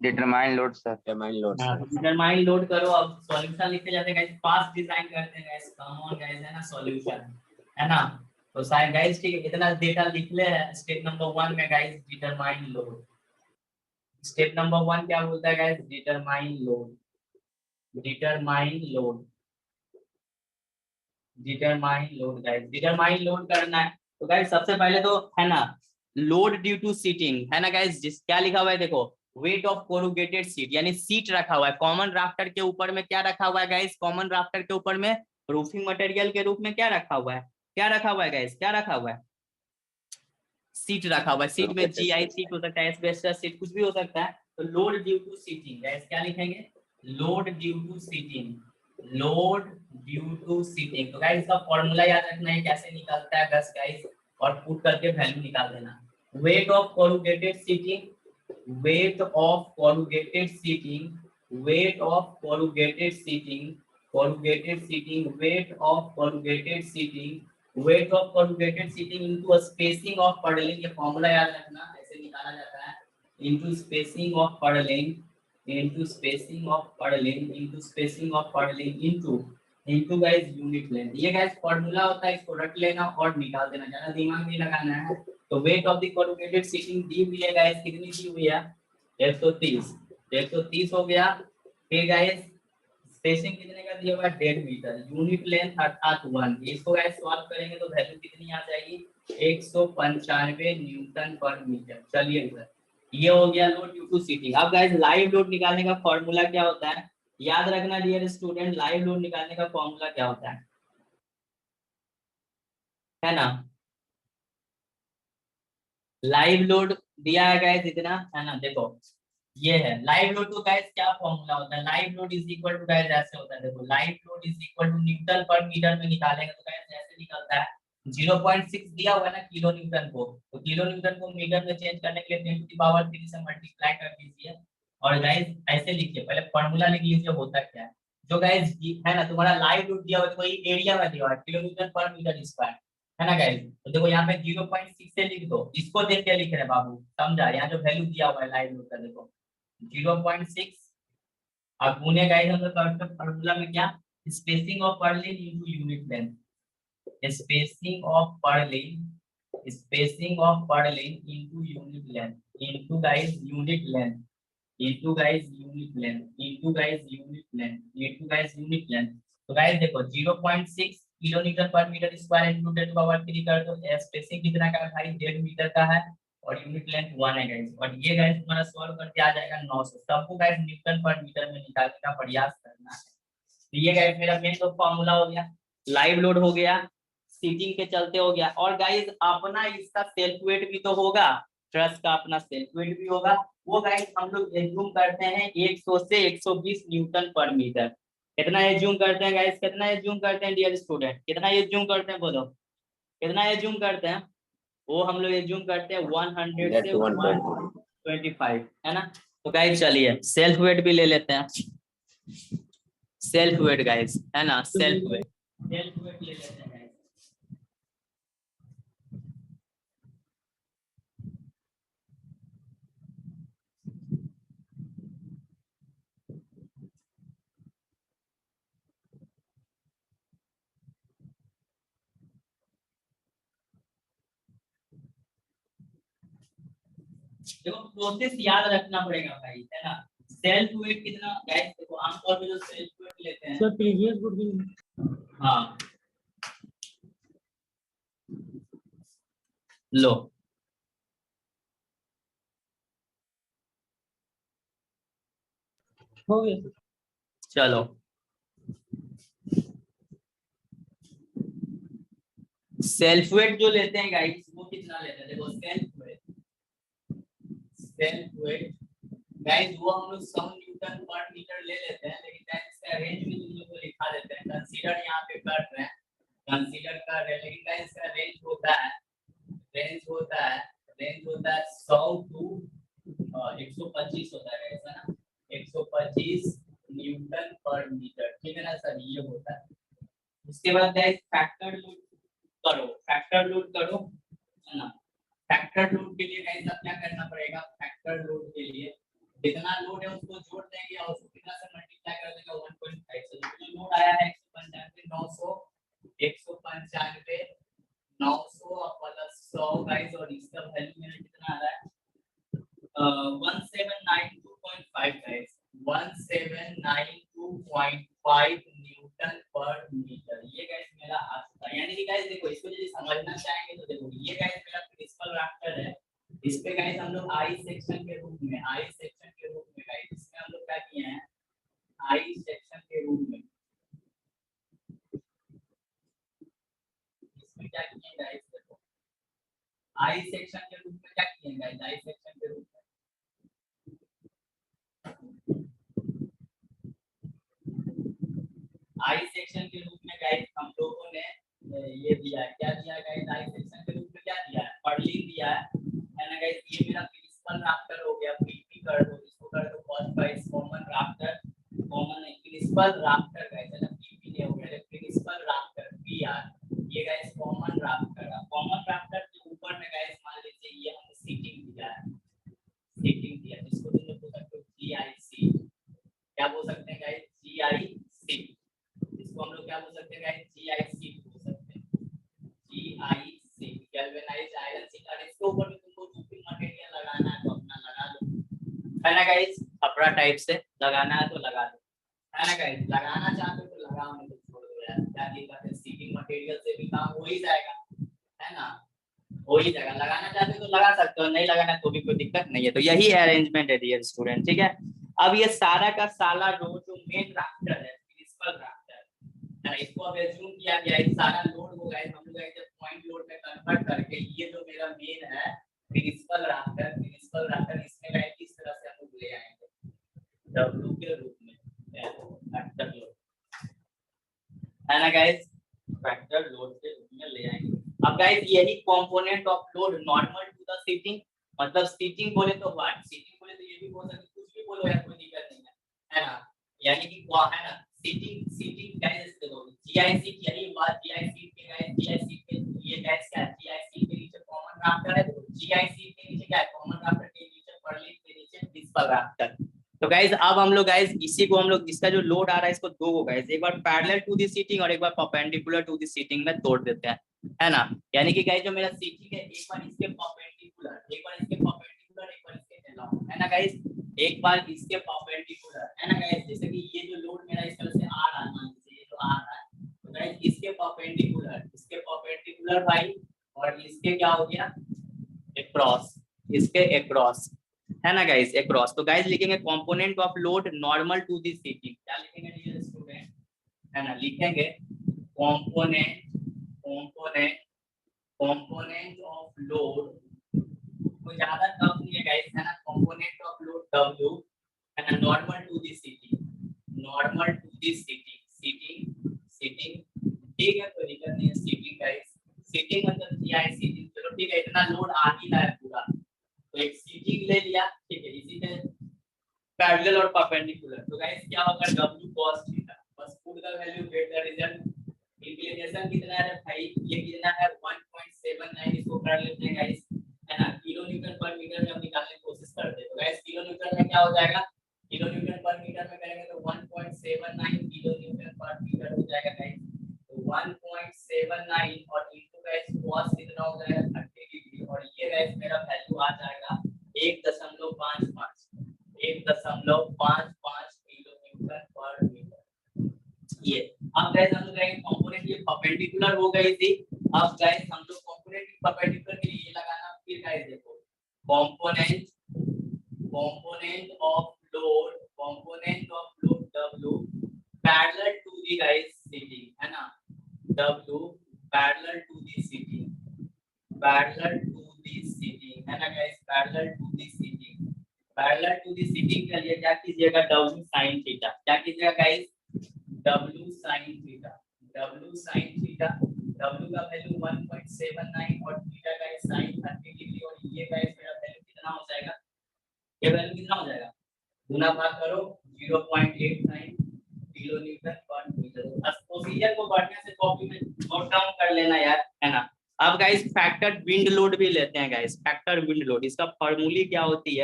Determine load sir. Determine load हाँ, सर। डिटरमाइन लोड करो। अब सॉल्यूशन लिखते जाते हैं गाइस, फास्ट डिजाइन करते हैं गाइस, कम ऑन गाइस, है ना, सॉल्यूशन, है ना। तो शायद गाइस ठीक है, इतना डेटा लिख ले है स्टेप नंबर 1 में guys, determine load. Step number 1 क्या बोलता है guys, determine load, determine load, determine load guys, determine load करना है। तो गाइस सबसे पहले तो है ना, लोड ड्यू टू सीटिंग, है ना गाइस, जिस क्या लिखा हुआ है देखो, वेट ऑफ कोरुगेटेड सीट, यानी सीट रखा हुआ है कॉमन राफ्टर के ऊपर में, क्या रखा हुआ है गाइस, कॉमन राफ्टर के ऊपर में रूफिंग मटेरियल के रूप में क्या रखा हुआ है, क्या रखा हुआ है गाइस, क्या रखा हुआ है, सीट रखा हुआ है। सीट में जीआई सीट हो सकता है, एस्बेस्टस सीट, कुछ भी हो सकता है। तो load due to sheeting guys क्या लिखेंगे, load due to sheeting, load due to sheeting. तो गाइस इसका फॉर्मूला याद रखना है कैसे निकलता है बस गाइस, और पुट करके वैल्यू निकाल देना। Weight of corrugated sheeting, weight of corrugated seating, weight of corrugated seating, corrugated seating, weight of corrugated seating, weight of corrugated seating into a spacing of purlin, ये फॉर्मूला याद रखना, ऐसे निकाला जाता है, into spacing of purlin, into spacing of purlin, into spacing of purlin, into guys unit length। ये guys formula होता है, इसको रट लेना और निकाल देना, ज्यादा दिमाग नहीं लगाना है। तो weight of the corrugated sheeting दी हुई है गाइस, कितनी दी हुई है, 130, 130 हो गया। फिर गाइस स्पेसिंग कितने का दिया हुआ है, 1.5 मीटर, यूनिट लेंथ अर्थात 1। इसको गाइस सॉल्व करेंगे तो वैल्यू कितनी आ जाएगी, 195 न्यूटन पर मीटर। चलिए सर, ये हो गया लोड ड्यू टू सीटिंग। अब गाइस लाइव लोड निकालने का फॉर्मूला क्या होता है, याद रखना डियर स्टूडेंट, लाइव लोड निकालने का फॉर्मूला क्या होता है ना। लाइव लोड दिया है गाइस इतना, है ना, देखो ये है लाइव लोड। तो गाइस क्या फॉर्मूला होता है, live load is equal to guys ऐसे होता है, देखो live load is equal to newton per metre में निकालेंगे तो गाइस ऐसे निकलता है, 0.6 दिया हुआ है ना किलो न्यूटन को, तो किलो न्यूटन को मीटर में चेंज करने के लिए 10 टू द पावर 3 से मल्टीप्लाई कर दीजिए। और गाइस ऐसे लिखिए, पहले फॉर्मूला लिख लीजिए होता क्या है। जो गाइस है ना तुम्हारा लाइव लोड दिया हुआ है, कोई एरिया में दिया हुआ है kilo newton per metre square, है ना गाइस। तो देखो यहाँ पे 0.6 से लिख दो, इसको देख के लिख रहे हैं बाबू, समझा, यहाँ जो वैल्यू दिया हुआ है लाइव लोड का देखो 0.6, अब गुने गाइस हम लोग करते हैं फार्मूला में क्या, spacing of Perlin into unit length, spacing of Perlin, spacing of Perlin into unit length, into guys unit length, into guys unit length, into guys unit length, into guys unit length. तो guys देखो 0.6 kilo newton per metre square into 10 power 3 कर दो, spacing कितना का है भाई, 1.5 metre का है, और यूनिट लेंथ 1 है गाइस। और ये गाइस तुम्हारा सॉल्व करके आ जाएगा 900। सबको गाइस न्यूटन पर मीटर में निकालने का प्रयास करना है। तो ये गाइस मेरा मेन तो फॉर्मूला हो गया, लाइव लोड हो गया, सीटिंग के चलते हो गया। और गाइस अपना इसका सेल्फ वेट भी तो होगा, ट्रस का अपना सेल्फ वेट भी होगा, वो गाइस हम लोग एज्यूम करते हैं 100 से 120 न्यूटन पर मीटर। कितना एज्यूम करते हैं गाइस, कितना एज्यूम करते हैं डियर स्टूडेंट, कितना एज्यूम करते हैं बोलो, कितना एज्यूम करते हैं, वो हम लोग एज्यूम करते हैं 100 से 125, है ना। तो गाइस चलिए सेल्फ वेट भी ले लेते हैं, सेल्फ वेट गाइस, है ना, सेल्फ वेट, सेल्फ वेट ले लेते हैं गाइस। देखो प्रोसेस याद रखना पड़ेगा भाई, है ना। सेल्फ वेट कितना गाइस, देखो आमतौर पे जो सेल्फ वेट लेते हैं। सर प्रीवियस बुक हाँ लो, हो गया सर। चलो सेल्फ वेट जो लेते हैं गाइस वो कितना लेते हैं, देखो सेल्फ वेट गाइस वो हम लोग 100 न्यूटन पर मीटर ले लेते हैं, लेकिन गाइस इसका रेंज भी तुम लोग को लिखा देते हैं, कंसीडर यहाँ पे कर रहे हैं, कंसीडर कर रहे हैं, लेकिन गाइस इसका रेंज होता है 100 टू 125 होता है ऐसा ना, 125 न्यूटन पर मीटर, ठीक है ना सर, ये होता है। उसके बाद गाइस फैक्टर लोड करो, है ना। फैक्टर लोड के लिए गाइस अब क्या करना पड़ेगा, फैक्टर लोड के लिए जितना लोड है उसको जोड़ देंगे और उसको कितना से मल्टीप्लाई कर देंगे 1.5 से, जो लोड आया है 195 900 प्लस 100 गाइस, और इसका वैल्यू मेरा कितना आ रहा है 1792.5 गाइस, 1792.5 न्यूटन पर मीटर, ये गाइस मेरा आ चुका है। यानी कि गाइस देखो इसको यदि समझना चाहेंगे तो देखो ये गाइस मेरा प्रिंसिपल राफ्टर है, इस पे गाइस हम लोग आई सेक्शन के रूप में गाइस इसमें हम लोग क्या किए हैं, आई सेक्शन के रूप में इसमें क्या किए गाइस, देखो आई सेक्शन के रूप में क्या किए गाइस, आई सेक्शन के रूप में आई सेक्शन के रूप में गाइस हम लोगों ने ये दिया है, क्या दिया है गाइस, आई सेक्शन के रूप में क्या दिया है, पर्लिन दिया है ना गाइस। ये मेरा प्रिंसिपल राफ्टर हो गया, पीपी कर दो, इसको कर दो cos by common rafter, common है प्रिंसिपल राफ्टर गाइस, है ना, पीपी नहीं हो गया, प्रिंसिपल राफ्टर पीआर, ये गाइस कॉमन राफ्टर है। कॉमन राफ्टर के ऊपर में गाइस मान लीजिए ये हमने सीटिंग दिया है, जिसको तुम लोग बोल सकते हो जीआईसी, क्या बोल सकते हैं गाइस, जीआईसी, इसको हम लोग क्या बोल सकते हैं गाइस, जीआईसी बोल सकते हैं, जीआईसी गैल्वेनाइज्ड आयरन शीट। और इसके ऊपर भी तुमको रूफिंग मटेरियल लगाना है तो अपना लगा लो, है ना गाइस, कपड़ा टाइप से लगाना है तो लगा दो, है ना गाइस, लगाना चाहते हो तो लगाओ, नहीं तो छोड़ दो यार, क्या दिक्कत है, सीटिंग मटेरियल से भी काम हो ही जाएगा, है ना, हो ही जाएगा। लगाना चाहते हो तो लगा सकते हो, नहीं लगाना तो भी कोई दिक्कत नहीं है। तो यही अरेंजमेंट है डियर स्टूडेंट, ठीक है। अब ये सारा का सारा लोड जो मेन राफ्टर है, प्रिंसिपल राफ्टर है, इसको अब एज्यूम किया गया है सारा लोड होगा, हम लोग जब पॉइंट लोड में कन्वर्ट करके ये जो मेरा मेन है प्रिंसिपल राफ्टर इसमें गाइस किस तरह से हम लोग ले आएंगे W के रूप में फैक्टर लोड, है ना गाइस, फैक्टर लोड के रूप में ले आएंगे। अब गाइस यही component of load normal to the sheeting, मतलब सीटिंग बोले तो व्हाट, सीटिंग बोले तो ये भी बोल सकते, कुछ भी बोलो यार, कोई दिक्कत नहीं है ना, यानी कि क्या है ना, सीटिंग गाइस देखो जीआईसी की यही बात, जीआईसी के ये गाइस क्या है, जीआईसी के नीचे कॉमन राफ्टर है, देखो जीआईसी के नीचे क्या है, कॉमन राफ्टर के नीचे पर्लिन के नीचे प्रिंसिपल राफ्टर। तो गाइस अब हम लोग गाइस इसी को हम लोग इसका जो लोड आ रहा है इसको दो को गाइस एक बार पैरेलल टू द सीटिंग और एक बार परपेंडिकुलर टू द सीटिंग में तोड़ देते हैं, है ना। यानी कि गाइस जो मेरा सीटिंग है एक बार इसके परपेंडिकुलर, एक बार इसके एलॉन्ग, है ना गाइस, एक बार इसके परपेंडिकुलर, है ना गाइस, जैसे कि ये जो लोड मेरा इस तरह से आ रहा है, मान लीजिए ये जो आ रहा है, तो गाइस इसके परपेंडिकुलर भाई, और इसके क्या हो गया अक्रॉस, इसके अक्रॉस, है ना गाइस, अक्रॉस। तो गाइस लिखेंगे component of load normal to the sheeting, क्या लिखेंगे डियर स्टूडेंट, है ना, लिखेंगे कंपोनेंट ऑफ लोड, कोई ज्यादा टफ नहीं है गाइस, है ना, कंपोनेंट ऑफ लोड W, है ना, normal to the sheeting, sheeting, ठीक है, कोई दिक्कत नहीं है, सीटिंग गाइस, सीटिंग मतलब जीआईसी, चलो ठीक है, इतना लोड आ ही रहा है पूरा, तो एक सीटिंग ले लिया, ठीक है, इसी से पैरेलल और परपेंडिकुलर, तो गाइस क्या होगा W cos थीटा, बस put the value get the result. Inclination कितना है भाई, ये कितना है 1.79, इसको कर लेते हैं गाइस, है ना, किलो न्यूटन पर मीटर में हम निकालने की कोशिश करते हैं, तो गाइस किलो न्यूटन में क्या हो जाएगा, किलो न्यूटन पर मीटर में करेंगे तो 1.79 किलो न्यूटन पर मीटर हो जाएगा गाइस, तो 1.79 और इनटू गाइस cos कितना हो जाएगा 30 डिग्री, और ये गाइस मेरा वैल्यू आ जाएगा 1.55 किलोमीटर पर मीटर। ये अब गाइस हम लोग कंपोनेंट ये परपेंडिकुलर हो गई थी। अब गाइस हम लोग कंपोनेंट परपेंडिकुलर के लिए ये लगाना। फिर गाइस देखो component of load W parallel to the guys seating है ना, W parallel to the seating है ना guys, parallel to the seating के लिए क्या कीजिएगा, W sin थीटा। क्या कीजिएगा guys, W sin theta. W का वैल्यू 1.79 और थीटा गाइस sin 30 डिग्री, और ये गाइस मेरा वैल्यू कितना हो जाएगा, ये वैल्यू कितना हो जाएगा, गुना भाग करो 0.89 किलोन्यूटन पर मीटर। अब प्रोसीजर को बढ़िया से कॉपी में नोट डाउन कर लेना यार, है ना। अब गाइस फैक्टर विंड लोड भी लेते हैं गाइस, फैक्टर विंड लोड। इसका फॉर्मूला क्या होती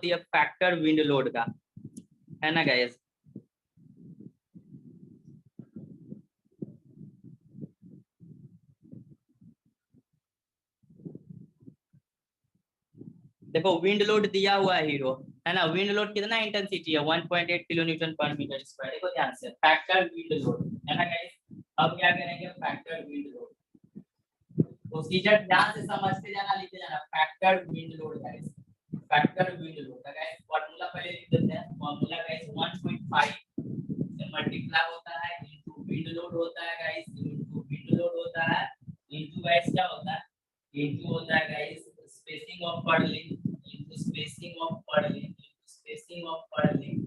है, फैक्टर विंड लोड का, है ना गाइस। देखो विंड लोड दिया हुआ है हीरो, है ना। विंड लोड कितना इंटेंसिटी है, 1.8 किलोन्यूटन पर मीटर स्क्वायर। देखो ध्यान से, फैक्टर विंड लोड, है ना गाइस। अब क्या करेंगे, फैक्टर विंड लोड। प्रोसीजर ध्यान से समझते जाना, लिखते जाना। Factor wind load guys, factor wind load का गाइस फार्मूला पहले लिख देते हैं। फार्मूला गाइस 1.5 से मल्टीप्लाई होता है इनटू विंड लोड होता है गाइस, इनटू विंड लोड होता है, इनटू गाइस क्या होता है, इनटू होता है guys spacing of purling into spacing of purling into spacing of purling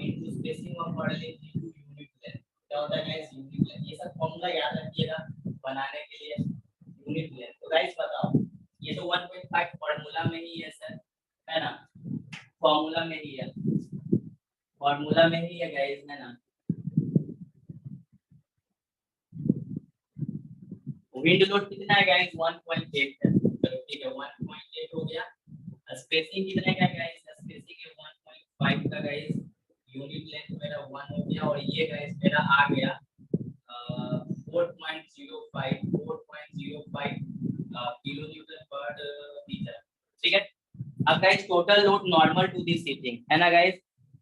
into spacing of purling into unit length। क्या होता है गाइस, यूनिट लेंथ। ये सब फॉर्मूला याद रखिएगा बनाने के लिए, यूनिट लेंथ। तो गाइस बताओ, ये तो 1.5 फार्मूला में ही है सर, है ना, फार्मूला में ही है, गाइस, है ना। विंड लोड कितना है गाइस, 1.8 है। चलो ठीक है, 1.8 हो गया। स्पेसिंग कितने का गाइस, स्पेसिंग है 1.5 का गाइस। यूनिट लेंथ मेरा 1 हो गया, और ये गाइस मेरा आ गया 4.05 किलोन्यूटन पर मीटर। ठीक है। अब guys total load normal to the sheeting, है ना guys,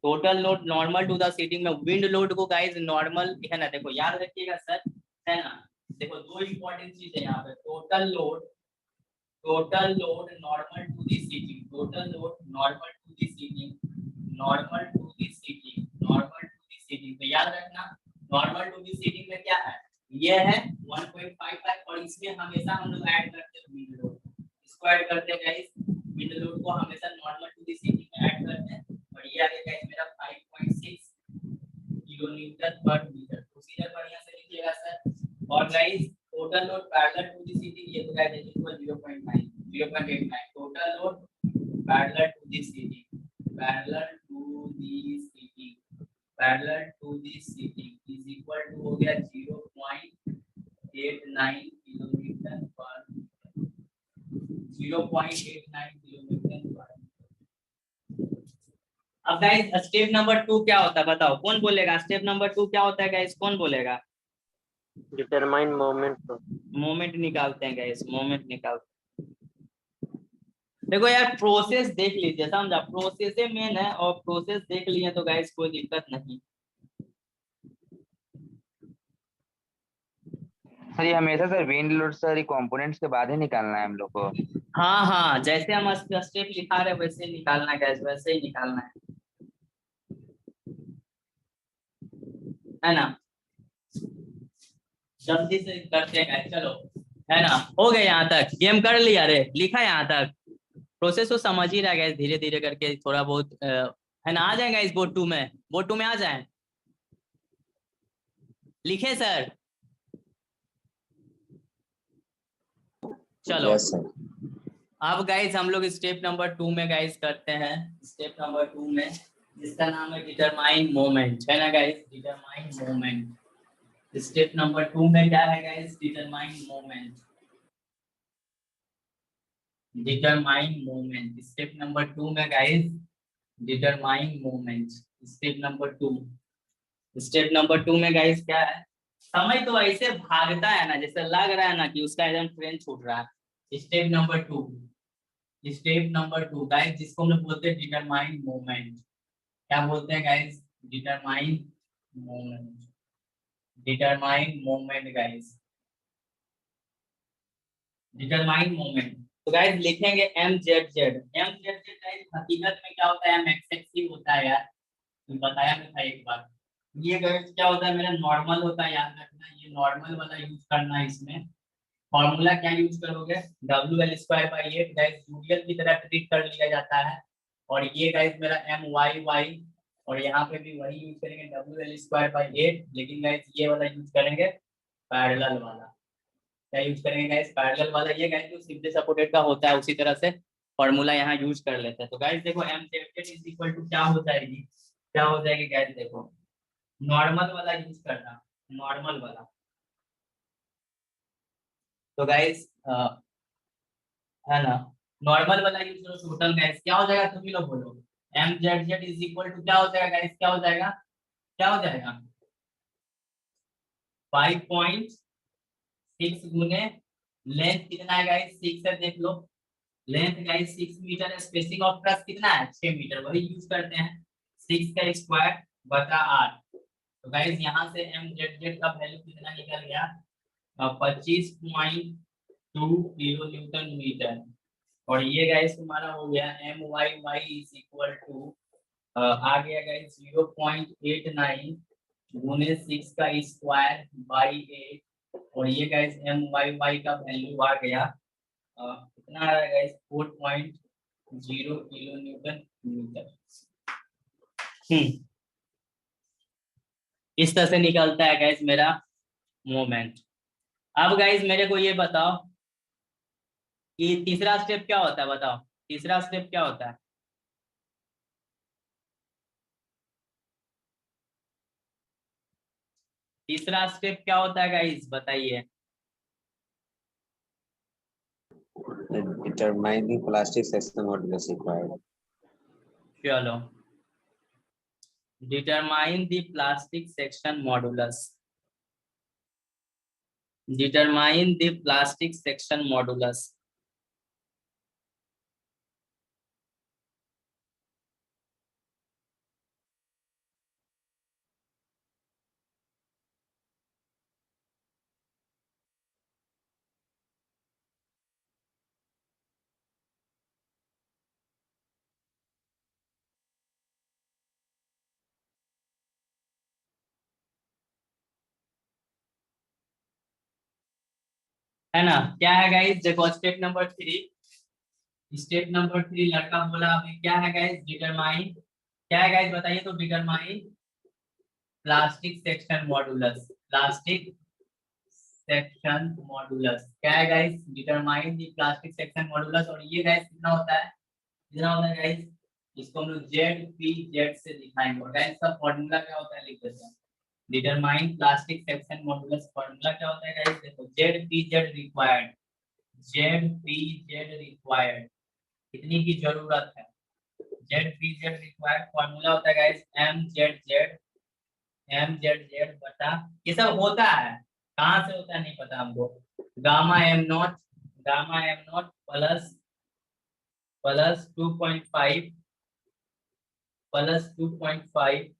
total load normal to the sheeting में विंड लोड को गाइस नॉर्मल, है ना। देखो याद रखिएगा सर, है ना। देखो दो इंपॉर्टेंट चीज है यहाँ पे, total load normal to the sheeting, total load normal to the sheeting. तो याद रखना, नॉर्मल टू दी सीटिंग में क्या है, ये है 1.55, और इसमें हमेशा हम लोग ऐड करते हैं विंड लोड। इसको ऐड करते हैं गाइस, विंड लोड को हमेशा नॉर्मल टू दी सीटिंग में ऐड करते हैं, और ये आ गया गाइस मेरा 5.6 किलोन्यूटन पर मीटर। प्रोसीजर बढ़िया से लिखिएगा सर। और guys total load parallel to the sheeting, ये तो guys equal 0.89 total load parallel to the sheeting is equal to हो गया 0.89 किलोमीटर पर 0.89 किलोमीटर पर। अब गाइस स्टेप नंबर 2 क्या होता है बताओ, कौन बोलेगा, स्टेप नंबर 2 क्या होता है गाइस, कौन बोलेगा। डिटरमाइन मोमेंट निकालते हैं गाइस, मोमेंट निकालते हैं। देखो यार प्रोसेस देख लीजिए, समझा, प्रोसेस मेन है, और प्रोसेस देख लिए तो गाइस कोई दिक्कत नहीं। सर ये हमेशा sir wind load sir components के बाद ही निकालना है हम लोग को। हाँ, जैसे हम स्टेप लिखा रहे वैसे ही निकालना है गाइस, वैसे ही निकालना है ना। जल्दी से करते हैं गाइस, चलो, है ना। हो गए यहाँ तक, गेम कर लिया रे, लिखा यहाँ तक, प्रोसेस को समझ ही रहा गाइस, धीरे धीरे करके थोड़ा बहुत, है ना। आ जाएगा इस बोर्ड 2 में, आ जाए, लिखे सर, चलो। Yes sir. अब गाइस हम लोग स्टेप नंबर 2 में गाइस करते हैं, स्टेप नंबर 2 में जिसका नाम है डिटरमाइन मोमेंट, है ना guys, determine moment. Step number 2 में क्या है guys, determine moment. Step number 2 में guys determine moment. Step number 2 में गाइस क्या है, समय तो ऐसे भागता है ना, जैसे लग रहा है ना कि उसका एकदम ट्रेन छूट रहा है। Step number 2 step number 2 guys, जिसको हम लोग बोलते हैं डिटरमाइन मोमेंट। क्या बोलते हैं guys? Determine moment. Determine moment guys, determine moment. तो गाइस लिखेंगे M Z Z. M Z Z guys हकीकत में क्या होता है? एम एक्स एक्स ही होता है यार, तो बताया मैं था एक बार। ये गाइस क्या होता है? मेरा नॉर्मल होता है, याद रखना। ये नॉर्मल वाला यूज करना है इसमें। फॉर्मूला क्या यूज करोगे? W L square by eight guys, जूलियन की तरह ट्रीट कर लिया जाता है। और ये गाइस मेरा एम वाई वाई, और यहाँ पे भी वही यूज करेंगे W L square by eight, लेकिन गाइस ये वाला यूज करेंगे पैरेलल वाला। क्या यूज करेंगे गाइस? पैरेलल वाला। ये गाइस जो सिंपली सपोर्टेड का होता है उसी तरह से फॉर्मूला यहाँ यूज कर लेते हैं। तो गाइस देखो M Z Z is equal to क्या हो जाएगी? क्या हो जाएगी गाइस? देखो नॉर्मल वाला यूज करना, नॉर्मल वाला। तो गाइस है ना, नॉर्मल वाला यूज करो टोटल। गाइस क्या हो जाएगा? तुम ही लोग बोलो। M Z Z is equal to क्या हो जाएगा गाइस? क्या हो जाएगा? क्या हो जाएगा? 5.6 गुने लेंथ कितना है गाइस? 6 है, देख लो। लेंथ गाइस 6 मीटर है, स्पेसिंग ऑफ ट्रस कितना है? 6 मीटर, वही यूज करते हैं। 6 का स्क्वायर बटा 8। तो गाइस यहाँ से एम जेड जेड का वैल्यू कितना निकल गया? 25.2 किलो न्यूटन मीटर। और ये गाइस तुम्हारा हो गया M Y Y is equal to आ गया गाइस 0.89 गुने 6 का स्क्वायर बाई 8। और ये गाइस एम वाई वाई का वैल्यू आ गया कितना आ रहा है गाइस? 4.0 kilo Newton metre. इस तरह से निकलता है गाइस मेरा मोमेंट। अब गाइस मेरे को ये बताओ कि तीसरा स्टेप क्या होता है? बताओ तीसरा स्टेप क्या होता है? तीसरा स्टेप क्या होता है गाइस? बताइए। Determine the plastic section modulus required. चलो, determine the plastic section modulus. Determine the plastic section modulus. है ना? क्या है गाइस? देखो स्टेप नंबर 3। स्टेप नंबर 3 लड़का बोला अभी क्या है गाइस? डिटरमाइन। क्या है गाइस? बताइए तो। Determine plastic section modulus. Plastic section modulus क्या है guys? Determine the plastic section modulus. और ये गाइस कितना होता है? कितना होता है गाइस? इसको हम लोग जेड पी जेड से दिखाएंगे। और गाइस का फॉर्मूला क्या होता है? लिख देते हैं। Determine plastic section modulus formula क्या होता है गाइस? देखो Z P Z required. Z P Z required कितनी की जरूरत है? Z P Z required formula होता है guys M Z Z. M Z Z बटा ये सब होता है, कहाँ से होता है नहीं पता हमको। Gamma M nought, gamma M nought plus plus 2.5 plus 2.5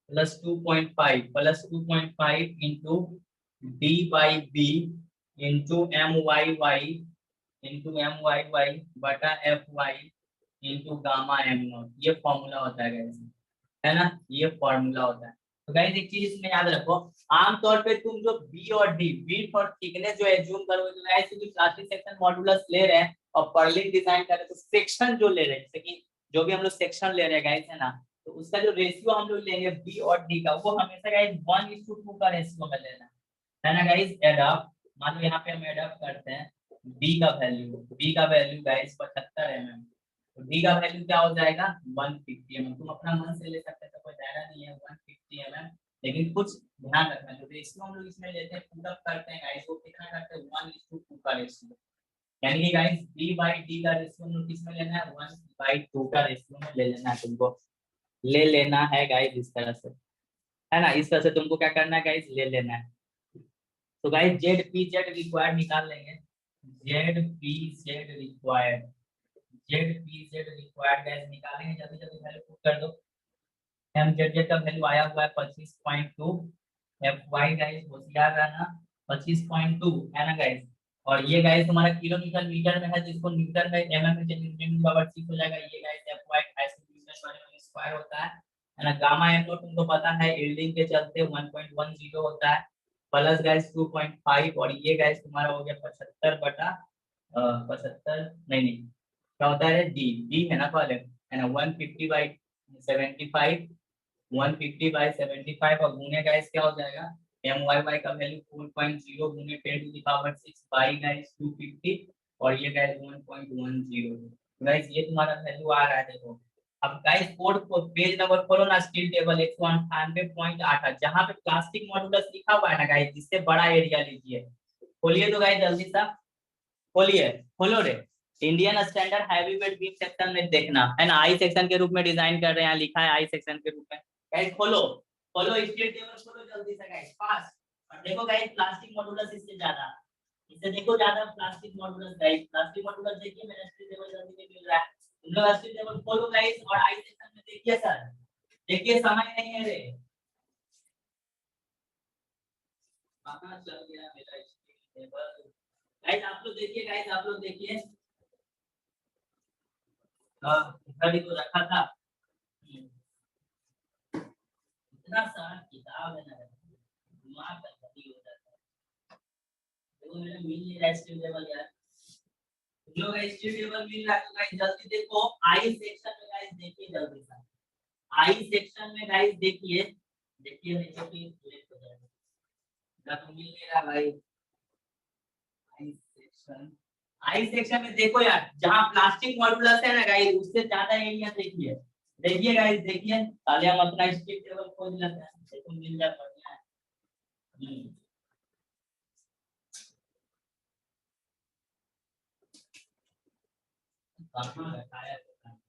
plus 2.5 plus 2.5 into D by B into M Y Y into M Y Y बटा F Y into gamma M nought. ये फॉर्मूला होता है गाइस, है ना? ये formula होता है। तो गाइस एक चीज इसमें याद रखो, आमतौर पे तुम जो बी और डी, विड्थ और थिकनेस जो एज्यूम करोगे, तो गाइस जो प्लास्टिक सेक्शन मॉडुलस ले रहे हैं और पर्लिंग डिजाइन कर रहे हैं, तो सेक्शन जो ले रहे हैं, जैसे कि जो भी हम लोग सेक्शन ले रहे हैं गाइस, है ना, तो उसका जो रेशियो हम लोग लेंगे बी और डी का, वो हमेशा गाइस 1:2 का रेशियो में लेना है ना गाइस? एड अप, मान लो यहाँ पे हम एड अप करते हैं बी का वैल्यू गाइस 75 mm। तो डी का वैल्यू क्या हो जाएगा? 150 mm। तुम अपना मन से ले सकते हो, कोई दायरा नहीं है 150 mm। लेकिन कुछ ध्यान रखना, जो रेशियो हम लोग इसमें लेते हैं पूरा करते हैं गाइस, वो कितना करते हैं? 1:2 का रेशियो। यानी कि गाइस बी बाई डी का रेशियो हम लोग किसमें लेना है? 1/2 का रेशियो में ले लेना है तुमको, ले लेना है गाइस इस तरह से, है ना? इस तरह से तुमको क्या करना है गाइस? ले लेना है। तो guys Z P Z required निकाल लेंगे। ZPZ required, ZPZ required guys निकालेंगे, जल्दी जल्दी वैल्यू पुट कर दो। MZZ का वैल्यू आया हुआ है 25.2, FY गाइस होशियार रहना 25.2 है ना गाइस। और ये गाइस तुम्हारा किलोमीटर मीटर में है, जिसको न्यूटन में mm में चेंज 10 हो जाएगा। ये गाइस FY न्यूटन स्क्वायर होता है ना। गामा m नोट तुमको पता है यील्डिंग के चलते 1.10 होता है, प्लस गाइस 2.5, और ये गाइस तुम्हारा हो गया 75 बटा 75 नहीं क्या होता है, डी है ना कॉलम है ना, 150/75, 150/75 और गुने गाइस क्या हो जाएगा, MYY का वैल्यू 4.0 गुने 10⁶ बाई गाइस 250, और ये गाइस 1.10। गाइस ये तुम्हारा वैल्यू आ रहा है देखो। अब गाइस कोड को पेज नंबर खोलो ना, स्टील टेबल 198.8 जहां पे प्लास्टिक मॉड्यूलस लिखा हुआ है ना गाइस, जिससे बड़ा एरिया लीजिए। खोलिए तो गाइस जल्दी सा खोलिए, खोलो रे। Indian standard heavy weight beam section में देखना है ना, आई सेक्शन के रूप में डिजाइन कर रहे हैं, लिखा है आई सेक्शन के रूप में। गाइस खोलो खोलो स्टील टेबल खोलो जल्दी से गाइस पास। और देखो गाइस प्लास्टिक मॉड्यूलस इससे ज्यादा, इससे देखो ज्यादा plastic modulus guys, plastic modulus देखिए मेरा स्टील टेबल जल्दी से मिल रहा है। तुम लोग स्टील टेबल खोलो गाइस और आई सेक्शन में देखिए सर, देखिए समय नहीं है रे, कहां चल गया मेरा स्टील टेबल। गाइस आप लोग देखिए, गाइस आप लोग देखिए, घड़ी तो रखा था, इतना सारा किताब है ना, दिमाग का घड़ी हो जाता है। देखो मेरे मिल नहीं रहा स्टील टेबल यार, तुम लोग स्टील टेबल मिल रहा है तो गाइस जल्दी देखो आई सेक्शन में, गाइस देखिए जल्दी से आई सेक्शन में, गाइस देखिए देखिए नहीं तो फिर लेट हो जाएगा, जब मिल नहीं रहा भाई। आई सेक्शन में देखो यार, जहां प्लास्टिक मॉड्यूलस है ना गाइस, उससे ज्यादा एरिया देखिए, देखिए गाइस देखिए, पहले हम अपना स्टील टेबल खोज लेते हैं, देखो मिल जाए बढ़िया है। कहां रखा है पता नहीं।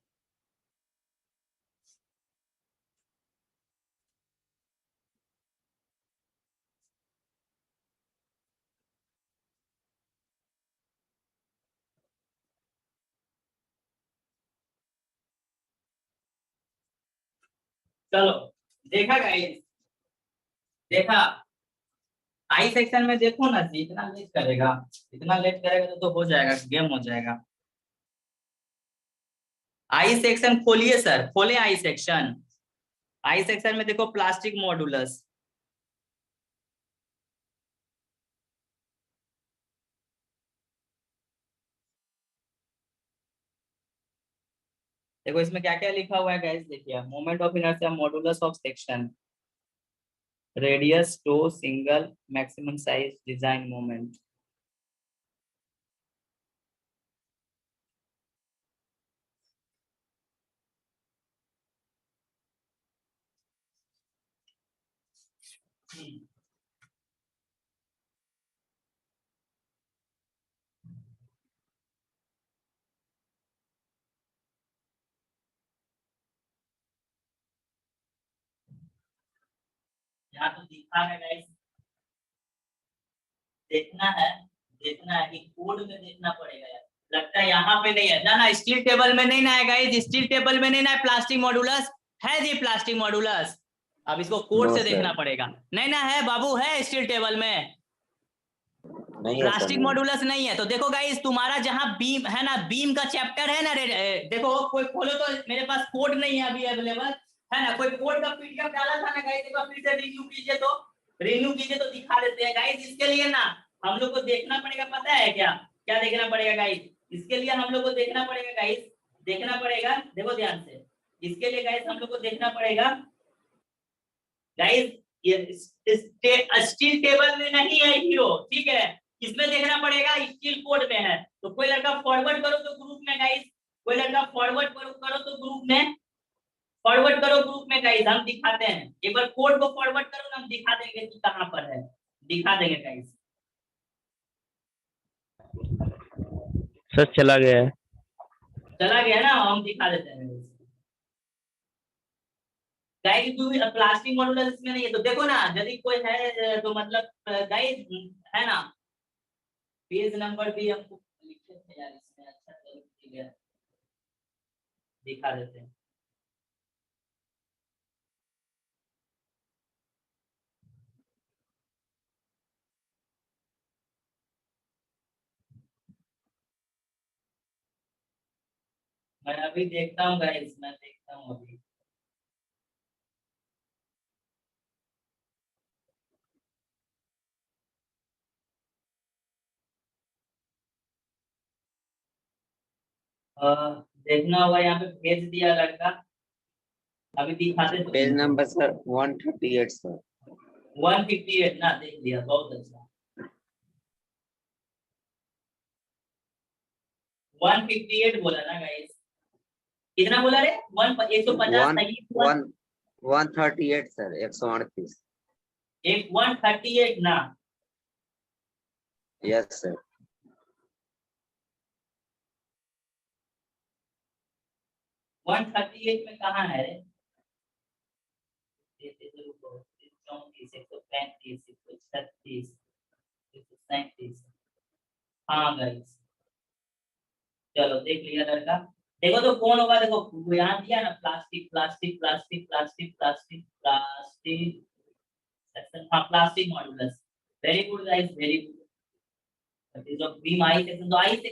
चलो देखा गाइस, देखा आई सेक्शन में देखो ना जी, इतना लेट करेगा, इतना लेट करेगा तो हो जाएगा, गेम हो जाएगा। आई सेक्शन खोलिए सर, खोले आई सेक्शन, आई सेक्शन में देखो प्लास्टिक मॉड्यूलस, देखो इसमें क्या क्या लिखा हुआ है गाइस, देखिए moment of inertia, modulus of section, radius to single maximum size design moment. यहाँ तो दिखा है गाइस, देखना है, देखना है कि कोड में देखना पड़ेगा यार, लगता है यहाँ पे नहीं है ना, ना स्टील टेबल में नहीं ना है गाइस, स्टील टेबल में नहीं ना है प्लास्टिक मॉड्यूलस, है जी प्लास्टिक मॉड्यूलस। अब इसको कोड से देखना पड़ेगा, नहीं ना है बाबू, है स्टील टेबल में नहीं है सर, प्लास्टिक मॉड्यूलस नहीं है। तो देखो गाइस तुम्हारा जहां बीम है ना, बीम का चैप्टर है ना, देखो कोई खोलो तो, मेरे पास कोड नहीं है अभी अवेलेबल है ना, कोई कोड का पीडीएफ डाला था ना गाइस, एक बार फिर से रिन्यू कीजिए तो, रिन्यू कीजिए तो दिखा देते हैं गाइस। इसके लिए ना हम लोग को देखना पड़ेगा, पता है क्या क्या देखना पड़ेगा गाइस, इसके लिए हम लोग को देखना पड़ेगा गाइस, देखना पड़ेगा, देखो ध्यान से, इसके लिए गाइस हम लोग को देखना पड़ेगा गाइस, ये स्टील टेबल में नहीं है हीरो, ठीक है, किसमें देखना पड़ेगा, स्टील कोड में है। तो कोई लड़का फॉरवर्ड करो तो ग्रुप में गाइस, कोई लड़का फॉरवर्ड करो तो ग्रुप में, फॉरवर्ड करो ग्रुप में गाइस, हम दिखाते हैं, एक बार कोड को फॉरवर्ड करो ना, हम दिखा देंगे कि कहां पर है, दिखा देंगे गाइस। सर चला गया है। चला गया ना, हम दिखा देते हैं गाइस, प्लास्टिक मॉड्यूलस इसमें नहीं है। तो देखो ना यदि कोई है तो मतलब गाइस है ना, पेज नंबर भी हमको लिखे थे यार इसमें, अच्छा चलो ठीक है दिखा देते हैं। मैं अभी देखता हूँ गाइस, मैं देखता हूँ अभी। देखना होगा यहाँ पे भेज दिया लड़का, अभी दिखाते तो पेज नंबर सर 138 सर। 158 ना, देख लिया, बहुत अच्छा। 158 बोला ना गाइस, कितना बोला रे? 150 नहीं, 138 सर, 138। एक 138 ना। Yes sir. 138 में कहाँ है रे? 34, 135, 136, 137। हाँ गाइस, चलो देख लिया लड़का। देखो तो कौन होगा, देखो वो यहाँ दिया ना, plastic plastic plastic plastic plastic plastic section, हाँ plastic modulus. Very good guys, very good. जो बीम आई सेक्शन, तो आई से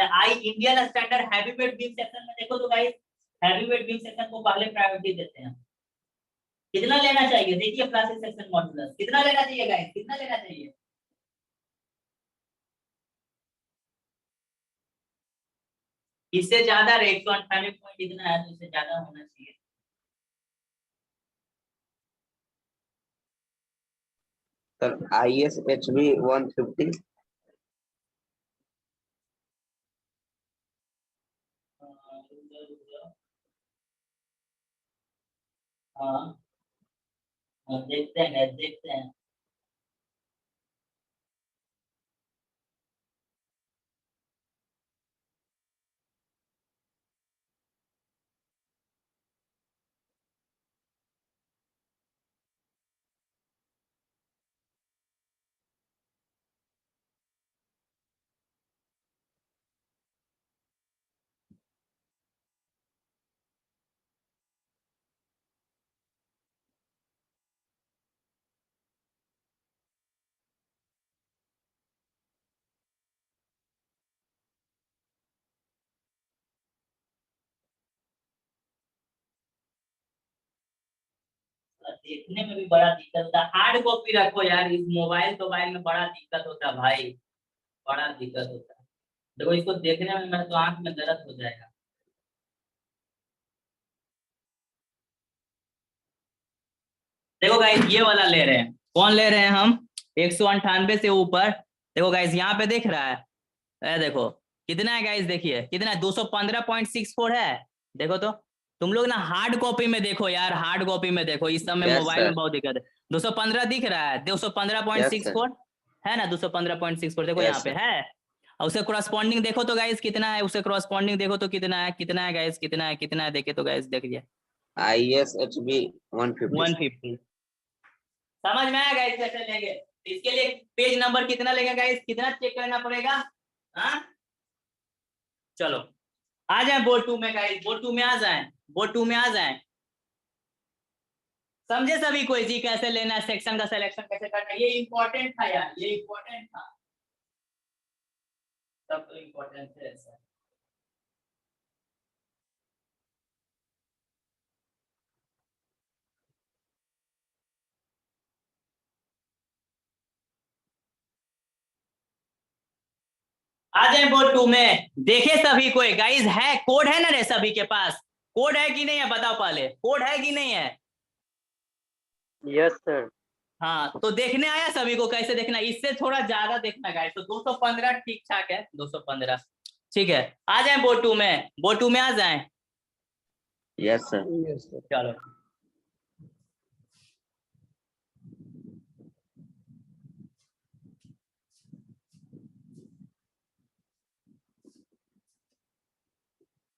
I Indian standard heavyweight beam section में देखो तो गाइस, हैवीवेट बीम सेक्शन को पहले प्रायोरिटी देते हैं। कितना लेना चाहिए देखिए, प्लास्टिक सेक्शन मॉड्यूलस कितना लेना चाहिए गाइस, कितना लेना चाहिए? इससे ज्यादा रे, 198 पॉइंट इतना है, तो इससे ज्यादा होना चाहिए। Sir ISHB 150। हाँ देखते हैं देखते हैं। देखने में भी बड़ा दिक्कत होता है, हार्ड कॉपी रखो यार, इस मोबाइल में बड़ा दिक्कत होता है भाई, बड़ा दिक्कत होता है। देखो इसको देखने में मेरे तो आंख में दर्द हो जाएगा। देखो गाइस ये वाला ले रहे हैं, कौन ले रहे हैं हम? 198 से ऊपर। देखो गाइस यहाँ पे दिख रहा है, देखो कितना है गाइस, देखिए कितना है, 215.64 है। देखो तो तुम लोग ना हार्ड कॉपी में देखो यार, हार्ड कॉपी में देखो, इस समय यस मोबाइल में सर। बहुत दिक्कत है। 215 दिख रहा है, यस 215.64 सर। है ना, 215.64 देखो यहाँ यस पे सर। है। और उसे क्रॉसपॉन्डिंग देखो तो गाइस कितना है, उसे क्रॉसपॉन्डिंग देखो तो कितना है, कितना है गाइस, कितना है, कितना है, देखे तो गाइस देखिए ISHB 150 सर। 150। समझ में आया गाइस कैसे लेंगे? इसके लिए पेज नंबर कितना लेंगे गाइस, कितना चेक करना पड़ेगा? हाँ चलो आ जाए बोर्ड 2 में गाइस, बोर्ड 2 में आ जाए, बोर्ड 2 में आ जाए। समझे सभी कोई जी कैसे लेना है, सेक्शन का सिलेक्शन कैसे करना है? ये इंपॉर्टेंट था यार, ये इंपॉर्टेंट था, सब तो इंपॉर्टेंट है सर। आ जाए बोर्ड 2 में, देखे सभी कोई गाइस, है कोड है ना रे सभी के पास? कोड है कि नहीं है बताओ पहले, कोड है कि नहीं है? Yes sir. हाँ तो देखने आया सभी को, कैसे देखना, इससे थोड़ा ज्यादा देखना गाइस, तो 215 ठीक ठाक है, 215 ठीक है। आ जाए बोर्ड 2 में, बोर्ड 2 में आ जाए। Yes sir. चलो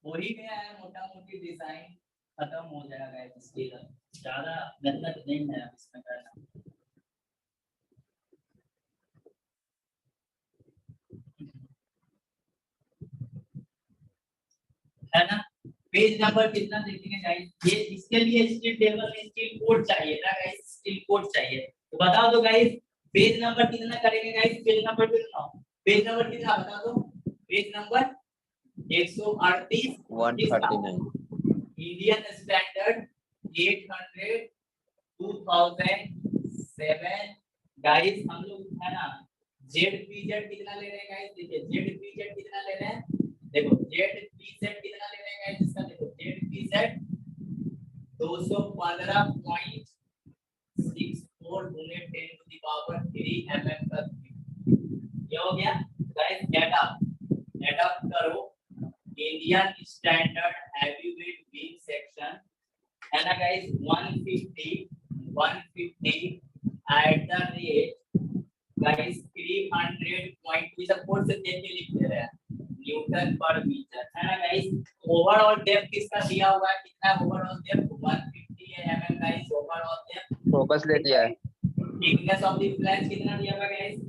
हो ही गया है, मोटा मोटी डिजाइन खत्म हो जाएगा इसके, ज्यादा मेहनत नहीं है इसमें करना। है ना। पेज नंबर कितना देखेंगे गाइस, ये इसके लिए स्टील टेबल में स्टील कोड चाहिए ना गाइस, स्टील कोड चाहिए। तो बता दो गाइस पेज नंबर कितना करेंगे गाइस, पेज नंबर कितना, पेज नंबर कितना बता दो, page number 138 139 Indian standard 800 2007 guys. हम लोग है ना ZPZ कितना ले रहे हैं गाइस, देखिए ZPZ कितना ले रहे हैं, देखो ZPZ कितना ले रहे हैं गाइस, इसका देखो ZPZ 215.64 गुने 10 टू द पावर 3 mm का ये हो गया गाइस। एड अप करो Indian standard heavyweight beam section है ना guys 150 at the rate guys 300.2 सब कोड से देख के लिख दे रहे हैं न्यूटन पर मीटर है ना गाइस। ओवरऑल डेप्थ किसका दिया हुआ है, कितना overall depth 150 mm guys overall depth. Focus ले लिया है। थिकनेस ऑफ द फ्लैंज कितना दिया हुआ है गाइस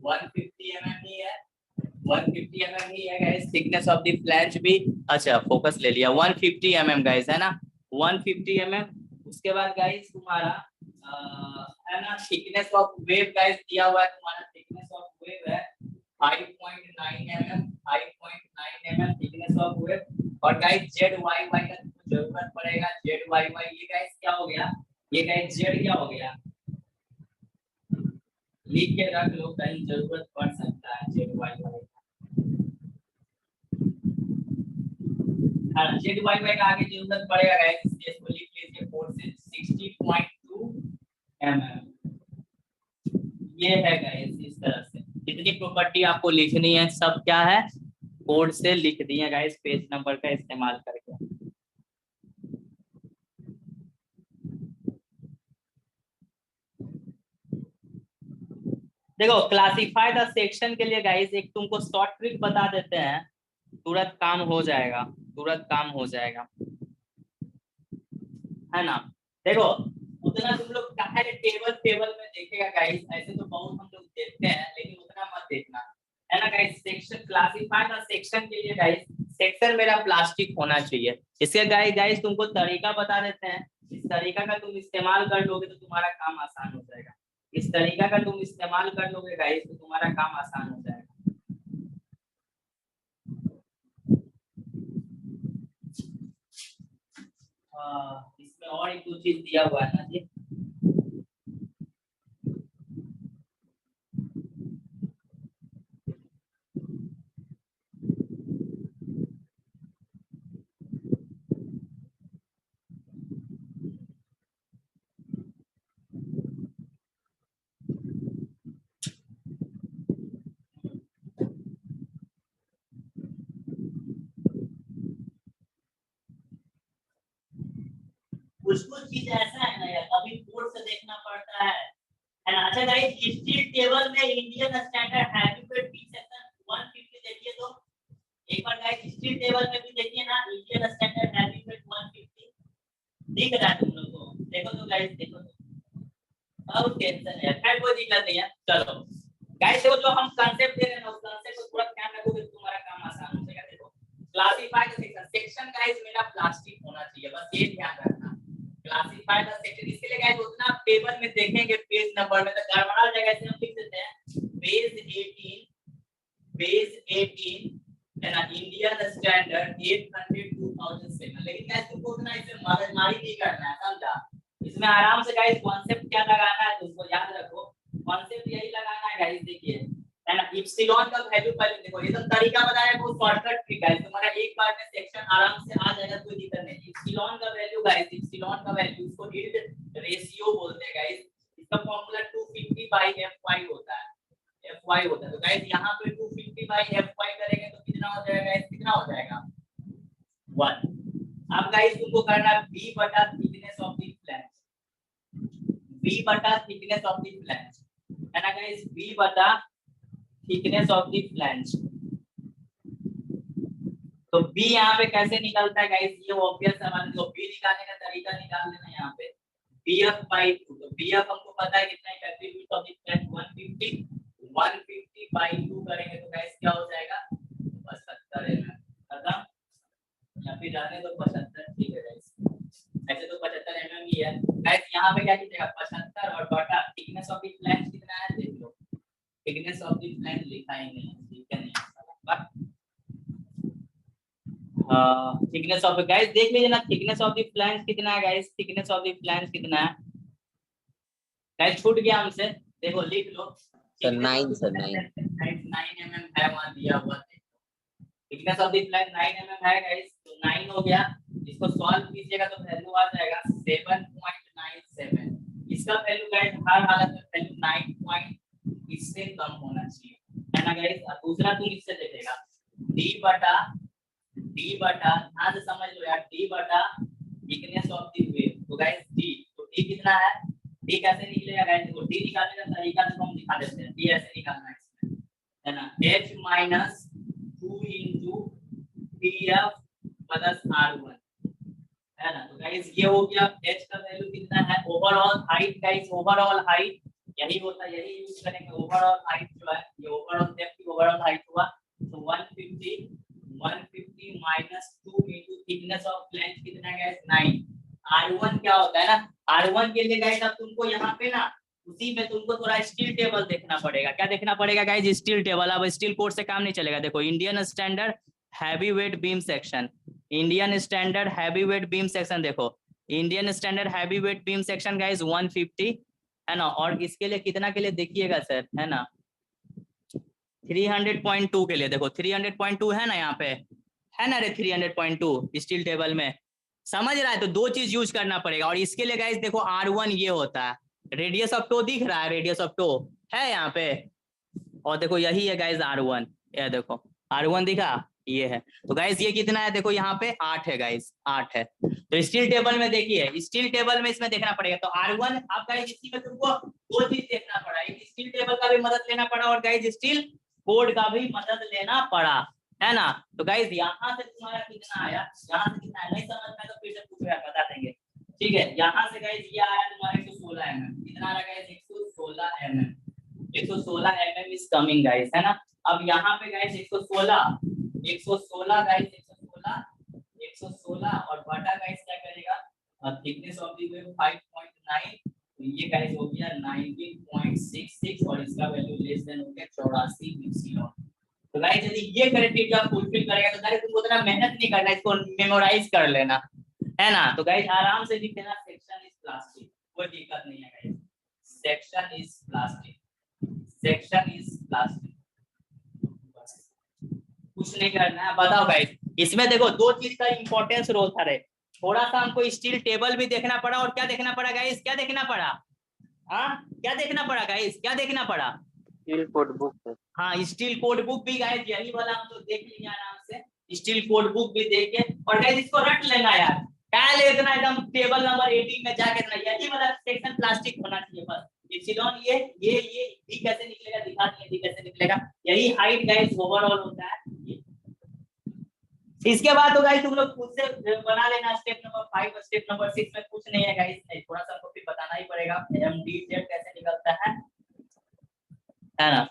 150 mm ही है, 150 mm ही है guys. Thickness of the flange भी अच्छा फोकस ले लिया 150 mm गाइस है ना 150 mm। उसके बाद गाइस तुम्हारा है ना थिकनेस ऑफ वेव गाइस दिया हुआ है, तुम्हारा थिकनेस ऑफ वेव है 5.9 mm 5.9 mm thickness of wave. और गाइस ZYY का जरूरत पड़ेगा, ZYY ये गाइस क्या हो गया, ये गाइस Z क्या हो गया, लिख के रख लो कहीं जरूरत पड़ सकता है ZYY। हाँ ZYY का आगे जरूरत पड़ेगा गाइस, इसको लिख लीजिए 460.2 mm ये है गाइस। इस तरह से जितनी प्रॉपर्टी आपको लिखनी है सब क्या है कोड से लिख दिए गाइस पेज नंबर का इस्तेमाल करके। देखो क्लासिफाई द सेक्शन के लिए गाइस एक तुमको शॉर्ट ट्रिक बता देते हैं, तुरंत काम हो जाएगा, तुरंत काम हो जाएगा है ना। देखो उतना तुम लोग काहे टेबल में देखेगा गाइस, ऐसे तो बहुत हम लोग देखते हैं लेकिन उतना मत देखना है ना guys. Section classify the section के लिए गाइस सेक्शन मेरा प्लास्टिक होना चाहिए। इसके गाइस तुमको तरीका बता देते हैं, इस तरीका का तुम इस्तेमाल कर लोगे तो तुम्हारा काम आसान हो जाएगा, इस तरीका का तुम इस्तेमाल कर लोगे गाइस तो तुम्हारा काम आसान हो जाएगा। इसमें और एक दो चीज दिया हुआ है ना जी, कुछ चीज ऐसा है ना यार कभी कोड से देखना पड़ता है ना। अच्छा गाइस स्टील टेबल में Indian standard heavyweight beam section 150 देखिए तो एक बार गाइस स्टील टेबल में भी देखिए ना इंडियन स्टैंडर्ड हैवीवेट 150 दिख रहा है तुम लोग को, देखो तो गाइस देखो तो अब टेंशन है खैर कोई दिक्कत नहीं है। चलो गाइस देखो जो हम कांसेप्ट दे रहे हैं ना उस कांसेप्ट को थोड़ा ध्यान रखोगे तो तुम्हारा काम आसान हो जाएगा। देखो classify the section, section guys मेरा प्लास्टिक होना चाहिए बस ये ध्यान रखना। क्लासिफाई द सेक्शन इसके लिए गाइस उतना टेबल में देखेंगे पेज नंबर में तो गड़बड़ा जाएगा, ऐसे हम लिख देते हैं पेज 18 है ना इंडियन स्टैंडर्ड 800 2007। लेकिन गाइस तुमको उतना इसे मगजमारी नहीं करना है समझा, इसमें आराम से गाइस कॉन्सेप्ट क्या लगाना है तुमको याद रखो, कॉन्सेप्ट यही लगाना है गाइस। देखिए है ना इप्सिलॉन का वैल्यू पहले देखो, ये तो तरीका बताया बहुत शॉर्टकट ट्रिक है, तुम्हारा एक बार में सेक्शन आराम से आ जाएगा कोई दिक्कत नहीं। इप्सिलॉन का वैल्यू गाइस, इप्सिलॉन का वैल्यू इसको हीट रेशियो बोलते हैं गाइस, इसका फार्मूला 250/fy होता है, fy होता है। तो गाइस यहां पे 250/fy करेंगे तो कितना हो जाएगा गाइस, कितना हो जाएगा 1। अब गाइस तुमको करना है b बटा thickness of the flange, b बटा थिकनेस ऑफ द फ्लैंज है ना गाइस, b बटा थिकनेस ऑफ द फ्लैंज। तो b यहाँ पे कैसे निकलता है गाइस, ये ऑब्वियस सवाल है, तो b निकालने का तरीका निकाल लेना यहाँ पे bf/2। तो bf हमको पता है कितना है, इफेक्टिव ऑफ द फ्लैंज 150, 150/2 करेंगे तो गाइस क्या हो जाएगा 72 mm खत्म। या फिर रहने दो 75, ठीक है गाइस। ऐसे तो 75 mm ही है गाइस। यहाँ पे क्या कीजिएगा 75 और बटा थिकनेस ऑफ द फ्लैंज कितना है देख लो। थिकनेस ऑफ द फ्लैंज लिखा ही नहीं है, ठीक है नहीं। थिकनेस ऑफ गाइस देख लीजिए ना, थिकनेस ऑफ द फ्लैंज कितना है guys, thickness of the flange कितना है गाइस, छूट गया हमसे, देखो लिख लो। सर 9 सर 9 9 mm है वहां दिया हुआ है। Thickness of the flange 9 mm है गाइस, तो 9 हो गया। इसको सॉल्व कीजिएगा तो वैल्यू आ जाएगा 7.97। इसका वैल्यू गाइस हर हालत में वैल्यू 9 पॉइंट इससे कम होना चाहिए, है ना गाइस। दूसरा तुम इससे देखेगा d बटा ध्यान से समझ लो यार, d बटा थिकनेस ऑफ द वेव। तो गाइस d, तो d कितना है, d कैसे निकलेगा गाइस, देखो d निकालने का तरीका तो हम दिखा देते हैं। d ऐसे निकालना है इसमें, है ना, h minus 2 into pf plus r1, है ना। तो गाइस ये हो गया, h का वैल्यू कितना है, overall height guys, overall height यही होता है, यही यूज करेंगे। ओवरऑल हाइट जो है ये ओवरऑल डेप्थ की ओवरऑल हाइट हुआ, तो 150 minus 2 into thickness of flange कितना है गाइस 9। r1 क्या होता है ना, r1 के लिए गाइस अब तुमको यहाँ पे ना उसी में तुमको थोड़ा स्टील टेबल देखना पड़ेगा। क्या देखना पड़ेगा गाइस, स्टील टेबल। अब स्टील कोड से काम नहीं चलेगा। देखो Indian standard heavy weight beam section, Indian standard heavy weight beam section, देखो Indian standard heavy weight beam section guys 150, है ना। और इसके लिए कितना के लिए देखिएगा सर, है ना 300.2 के लिए, देखो 300.2 है ना यहाँ पे, है ना रे 300.2 स्टील टेबल में, समझ रहा है। तो दो चीज यूज करना पड़ेगा। और इसके लिए गाइस देखो R1 ये होता है, रेडियस ऑफ टो दिख रहा है, रेडियस ऑफ टो है यहाँ पे, और देखो यही है गाइस R1, ये देखो R1 दिखा, ये है। तो गाइस ये कितना है, देखो यहाँ पे 8 है गाइस, 8 है। तो स्टील टेबल में देखिए, स्टील टेबल में इसमें देखना पड़ेगा। तो R1 आप गाइस इसी में तुमको दो चीज देखना पड़ा, एक स्टील टेबल का भी मदद लेना पड़ा और गाइस स्टील कोड का भी मदद लेना पड़ा, है ना। तो गाइस यहाँ से तुम्हारा कितना आया, यहाँ से कितना नहीं समझ में तो फिर से पूछेगा, बता देंगे, ठीक है। यहाँ से गाइस ये आया तुम्हारा 116 mm, कितना आ रहा guys 116 mm, 116 mm is coming guys, है ना। अब यहाँ पे गाइस 116 गाइस 116 और बटा गाइस क्या करेगा, थिकनेस ऑफ द वेव 5.9, तो ये गाइस हो गया 19.66 और इसका वैल्यू लेस देन हो गया 84 एप्सिलॉन। तो गाइस यदि ये क्राइटेरिया फुलफिल करेगा तो गाइस तुमको उतना मेहनत नहीं करना, इसको मेमोराइज कर लेना, है ना। तो गाइस आराम से लिख देना सेक्शन इज प्लास्टिक, कोई दिक्कत नहीं है guys, section is plastic, section is plastic, कुछ नहीं करना है। बताओ गाइस इसमें देखो दो चीज का इंपॉर्टेंस रोल था रे, थोड़ा सा हमको स्टील टेबल भी देखना पड़ा और क्या देखना पड़ा गाइस, क्या देखना पड़ा, हाँ क्या देखना पड़ा गाइस, क्या देखना पड़ा, स्टील कोड बुक। हाँ स्टील कोड बुक भी गाइस यही वाला हम तो देख लेंगे आराम से, स्टील कोड बुक भी देख के। और गाइस इसको रट लेना यार, क्या लेना एकदम टेबल नंबर 18 में जाके ना, यही वाला सेक्शन प्लास्टिक होना चाहिए बस। एप्सिलॉन ये डी कैसे निकलेगा दिखा दिए, डी कैसे निकलेगा, यही हाइट गाइस ओवरऑल होता है ये। इसके बाद तो गाइस तुम लोग खुद से बना लेना, स्टेप नंबर 5 स्टेप नंबर 6 में कुछ नहीं है गाइस, नहीं थोड़ा सा आपको फिर बताना ही पड़ेगा MDZ कैसे निकलता है ना।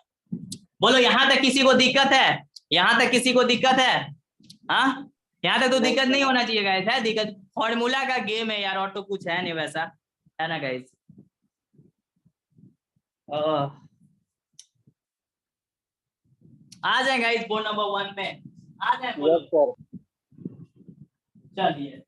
बोलो यहाँ तक किसी को दिक्कत है, यहाँ तक किसी को दिक्कत है, हाँ यहाँ तक तो दिक्कत नहीं होना चाहिए गाइस, है दिक्कत, फॉर्मूला का गेम है यार और तो कुछ है नहीं वैसा, है ना गाइस। आ जाए गाइस बोर्ड नंबर 1 में आ जाए, बोलो चलिए।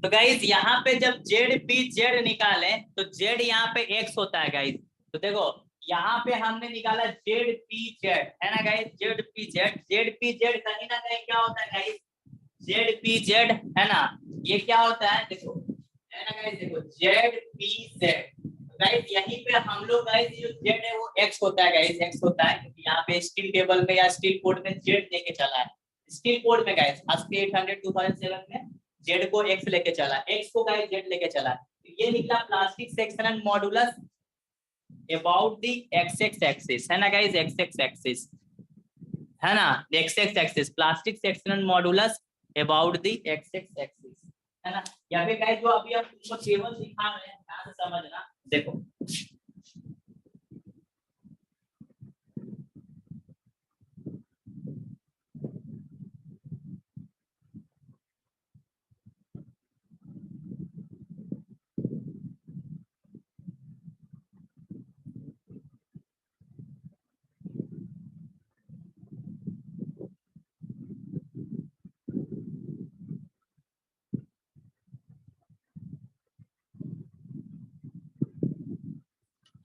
तो गाइस यहाँ पे जब ZPZ निकाले तो Z यहाँ पे X होता है गाइस। तो देखो यहाँ पे हमने निकाला ZPZ है ना गाइस, ZPZ कहीं ना कहीं क्या होता है गाइस, ZPZ है ना, ये क्या होता है देखो, है ना गाइस, देखो ZPZ गाइस, यहीं पे हम लोग गाइस जो Z है वो X होता है गाइस, X होता है क्योंकि यहाँ पे स्टील टेबल में या स्टील कोड में Z लेके चला है। स्टील कोड में गाइस ASCII 800 2007 में Z को X लेके चला, X को गाइस Z लेके चला। तो ये निकला plastic section modulus about the XX axis, है ना गाइस, XX एक्सिस है ना, XX axis plastic section modulus about the XX axis है ना। या फिर गाइस जो अभी हम तुमको टेबल दिखा रहे हैं ध्यान से समझना, देखो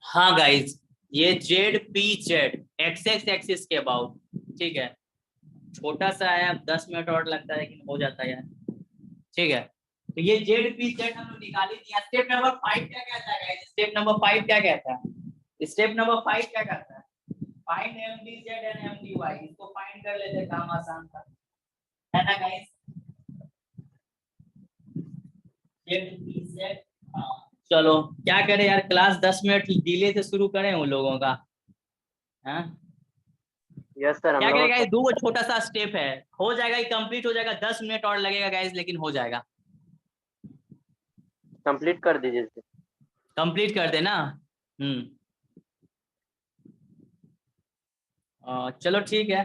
हाँ गाइस, ये ZPZ XX एक्सिस के अबाउट, ठीक है, छोटा सा है, अब 10 मिनट और लगता है लेकिन हो जाता है यार, ठीक है। तो ये ZPZ हम लोग निकाल ही दिया। स्टेप नंबर 5 क्या कहता है गाइस, स्टेप नंबर 5 क्या कहता है, स्टेप नंबर 5 क्या कहता है, फाइंड MDZ एंड MDY, इसको फाइंड कर लेते हैं, काम आसान था, है ना गाइस। ZPZ चलो क्या करें यार, क्लास 10 मिनट डिले से शुरू करें उन लोगों का, हाँ यस सर, क्या करें गाइस, दो छोटा सा स्टेप है, हो जाएगा, ये कंप्लीट हो जाएगा, 10 मिनट और लगेगा गाइस लेकिन हो जाएगा, कंप्लीट कर दीजिए सर। कंप्लीट कर देना। चलो ठीक है,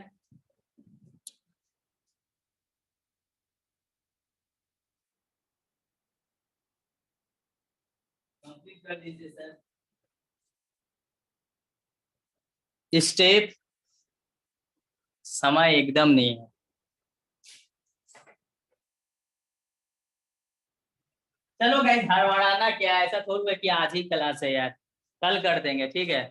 कंप्लीट कर दीजिए सर। स्टेप समय एकदम नहीं है, चलो गाइस हड़बड़ाना क्या है, ऐसा थोड़ा कि आज ही क्लास है यार, कल कर देंगे, ठीक है।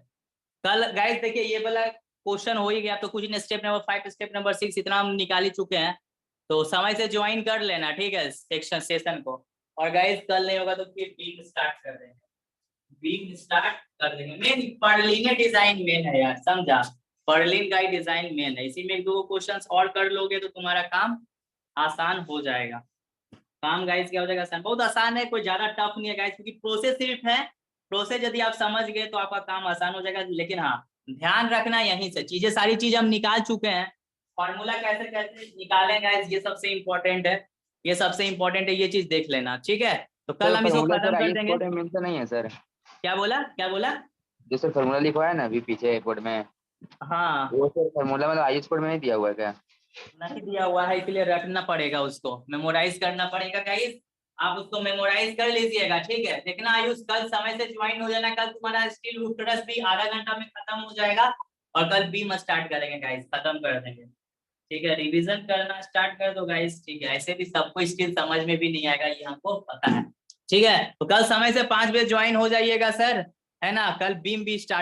कल गाइस देखिए ये वाला क्वेश्चन हो ही गया, तो कुछ नहीं, स्टेप नंबर 5 स्टेप नंबर 6 इतना हम निकाल ही चुके हैं, तो समय से ज्वाइन कर लेना, ठीक है, सेशन को। और गाइस कल नहीं होगा तो फिर बीम स्टार्ट कर देंगे, बीम स्टार्ट कर देंगे। मेन पर्लिन डिजाइन मेन है यार, समझा, पर्लिन का ही डिजाइन मेन है, इसी में एक दो क्वेश्चन और कर लोगे तो तुम्हारा काम आसान हो जाएगा। काम गाइस क्या हो जाएगा आसान, बहुत आसान है, कोई ज्यादा टफ नहीं है गाइस, क्योंकि प्रोसेस सिर्फ है, प्रोसेस यदि आप समझ गए तो आपका काम आसान हो जाएगा। लेकिन हाँ ध्यान रखना यहीं से चीजें, सारी चीज हम निकाल चुके हैं, फॉर्मूला कैसे कैसे निकालें गाइस ये सबसे इंपॉर्टेंट है, ये सबसे इंपॉर्टेंट है, ये चीज देख लेना, ठीक है। तो कल हम इसको खत्म कर देंगे। तो नहीं है सर, क्या बोला, क्या बोला, जो सर फॉर्मूला लिखा है ना अभी पीछे कोड में, हाँ वो सर फॉर्मूला मतलब IS कोड में नहीं दिया हुआ है क्या? नहीं दिया हुआ है, इसलिए रटना पड़ेगा, उसको मेमोराइज करना पड़ेगा गाइस, आप उसको मेमोराइज कर लीजिएगा, ठीक है। देखना आयुष कल समय से ज्वाइन हो जाना, कल तुम्हारा स्टील रूफ ट्रस भी आधा घंटा में खत्म हो जाएगा, और कल बीम स्टार्ट करेंगे गाइस, खत्म कर देंगे, ठीक है। रिवीजन करना स्टार्ट कर दो गाइस, ठीक है, ऐसे भी सबको स्टील समझ में भी नहीं आएगा, ये हमको पता है, ठीक है। तो कल समय से 5 बजे ज्वाइन हो जाइएगा सर, है ना, कल बीम भी स्टार्ट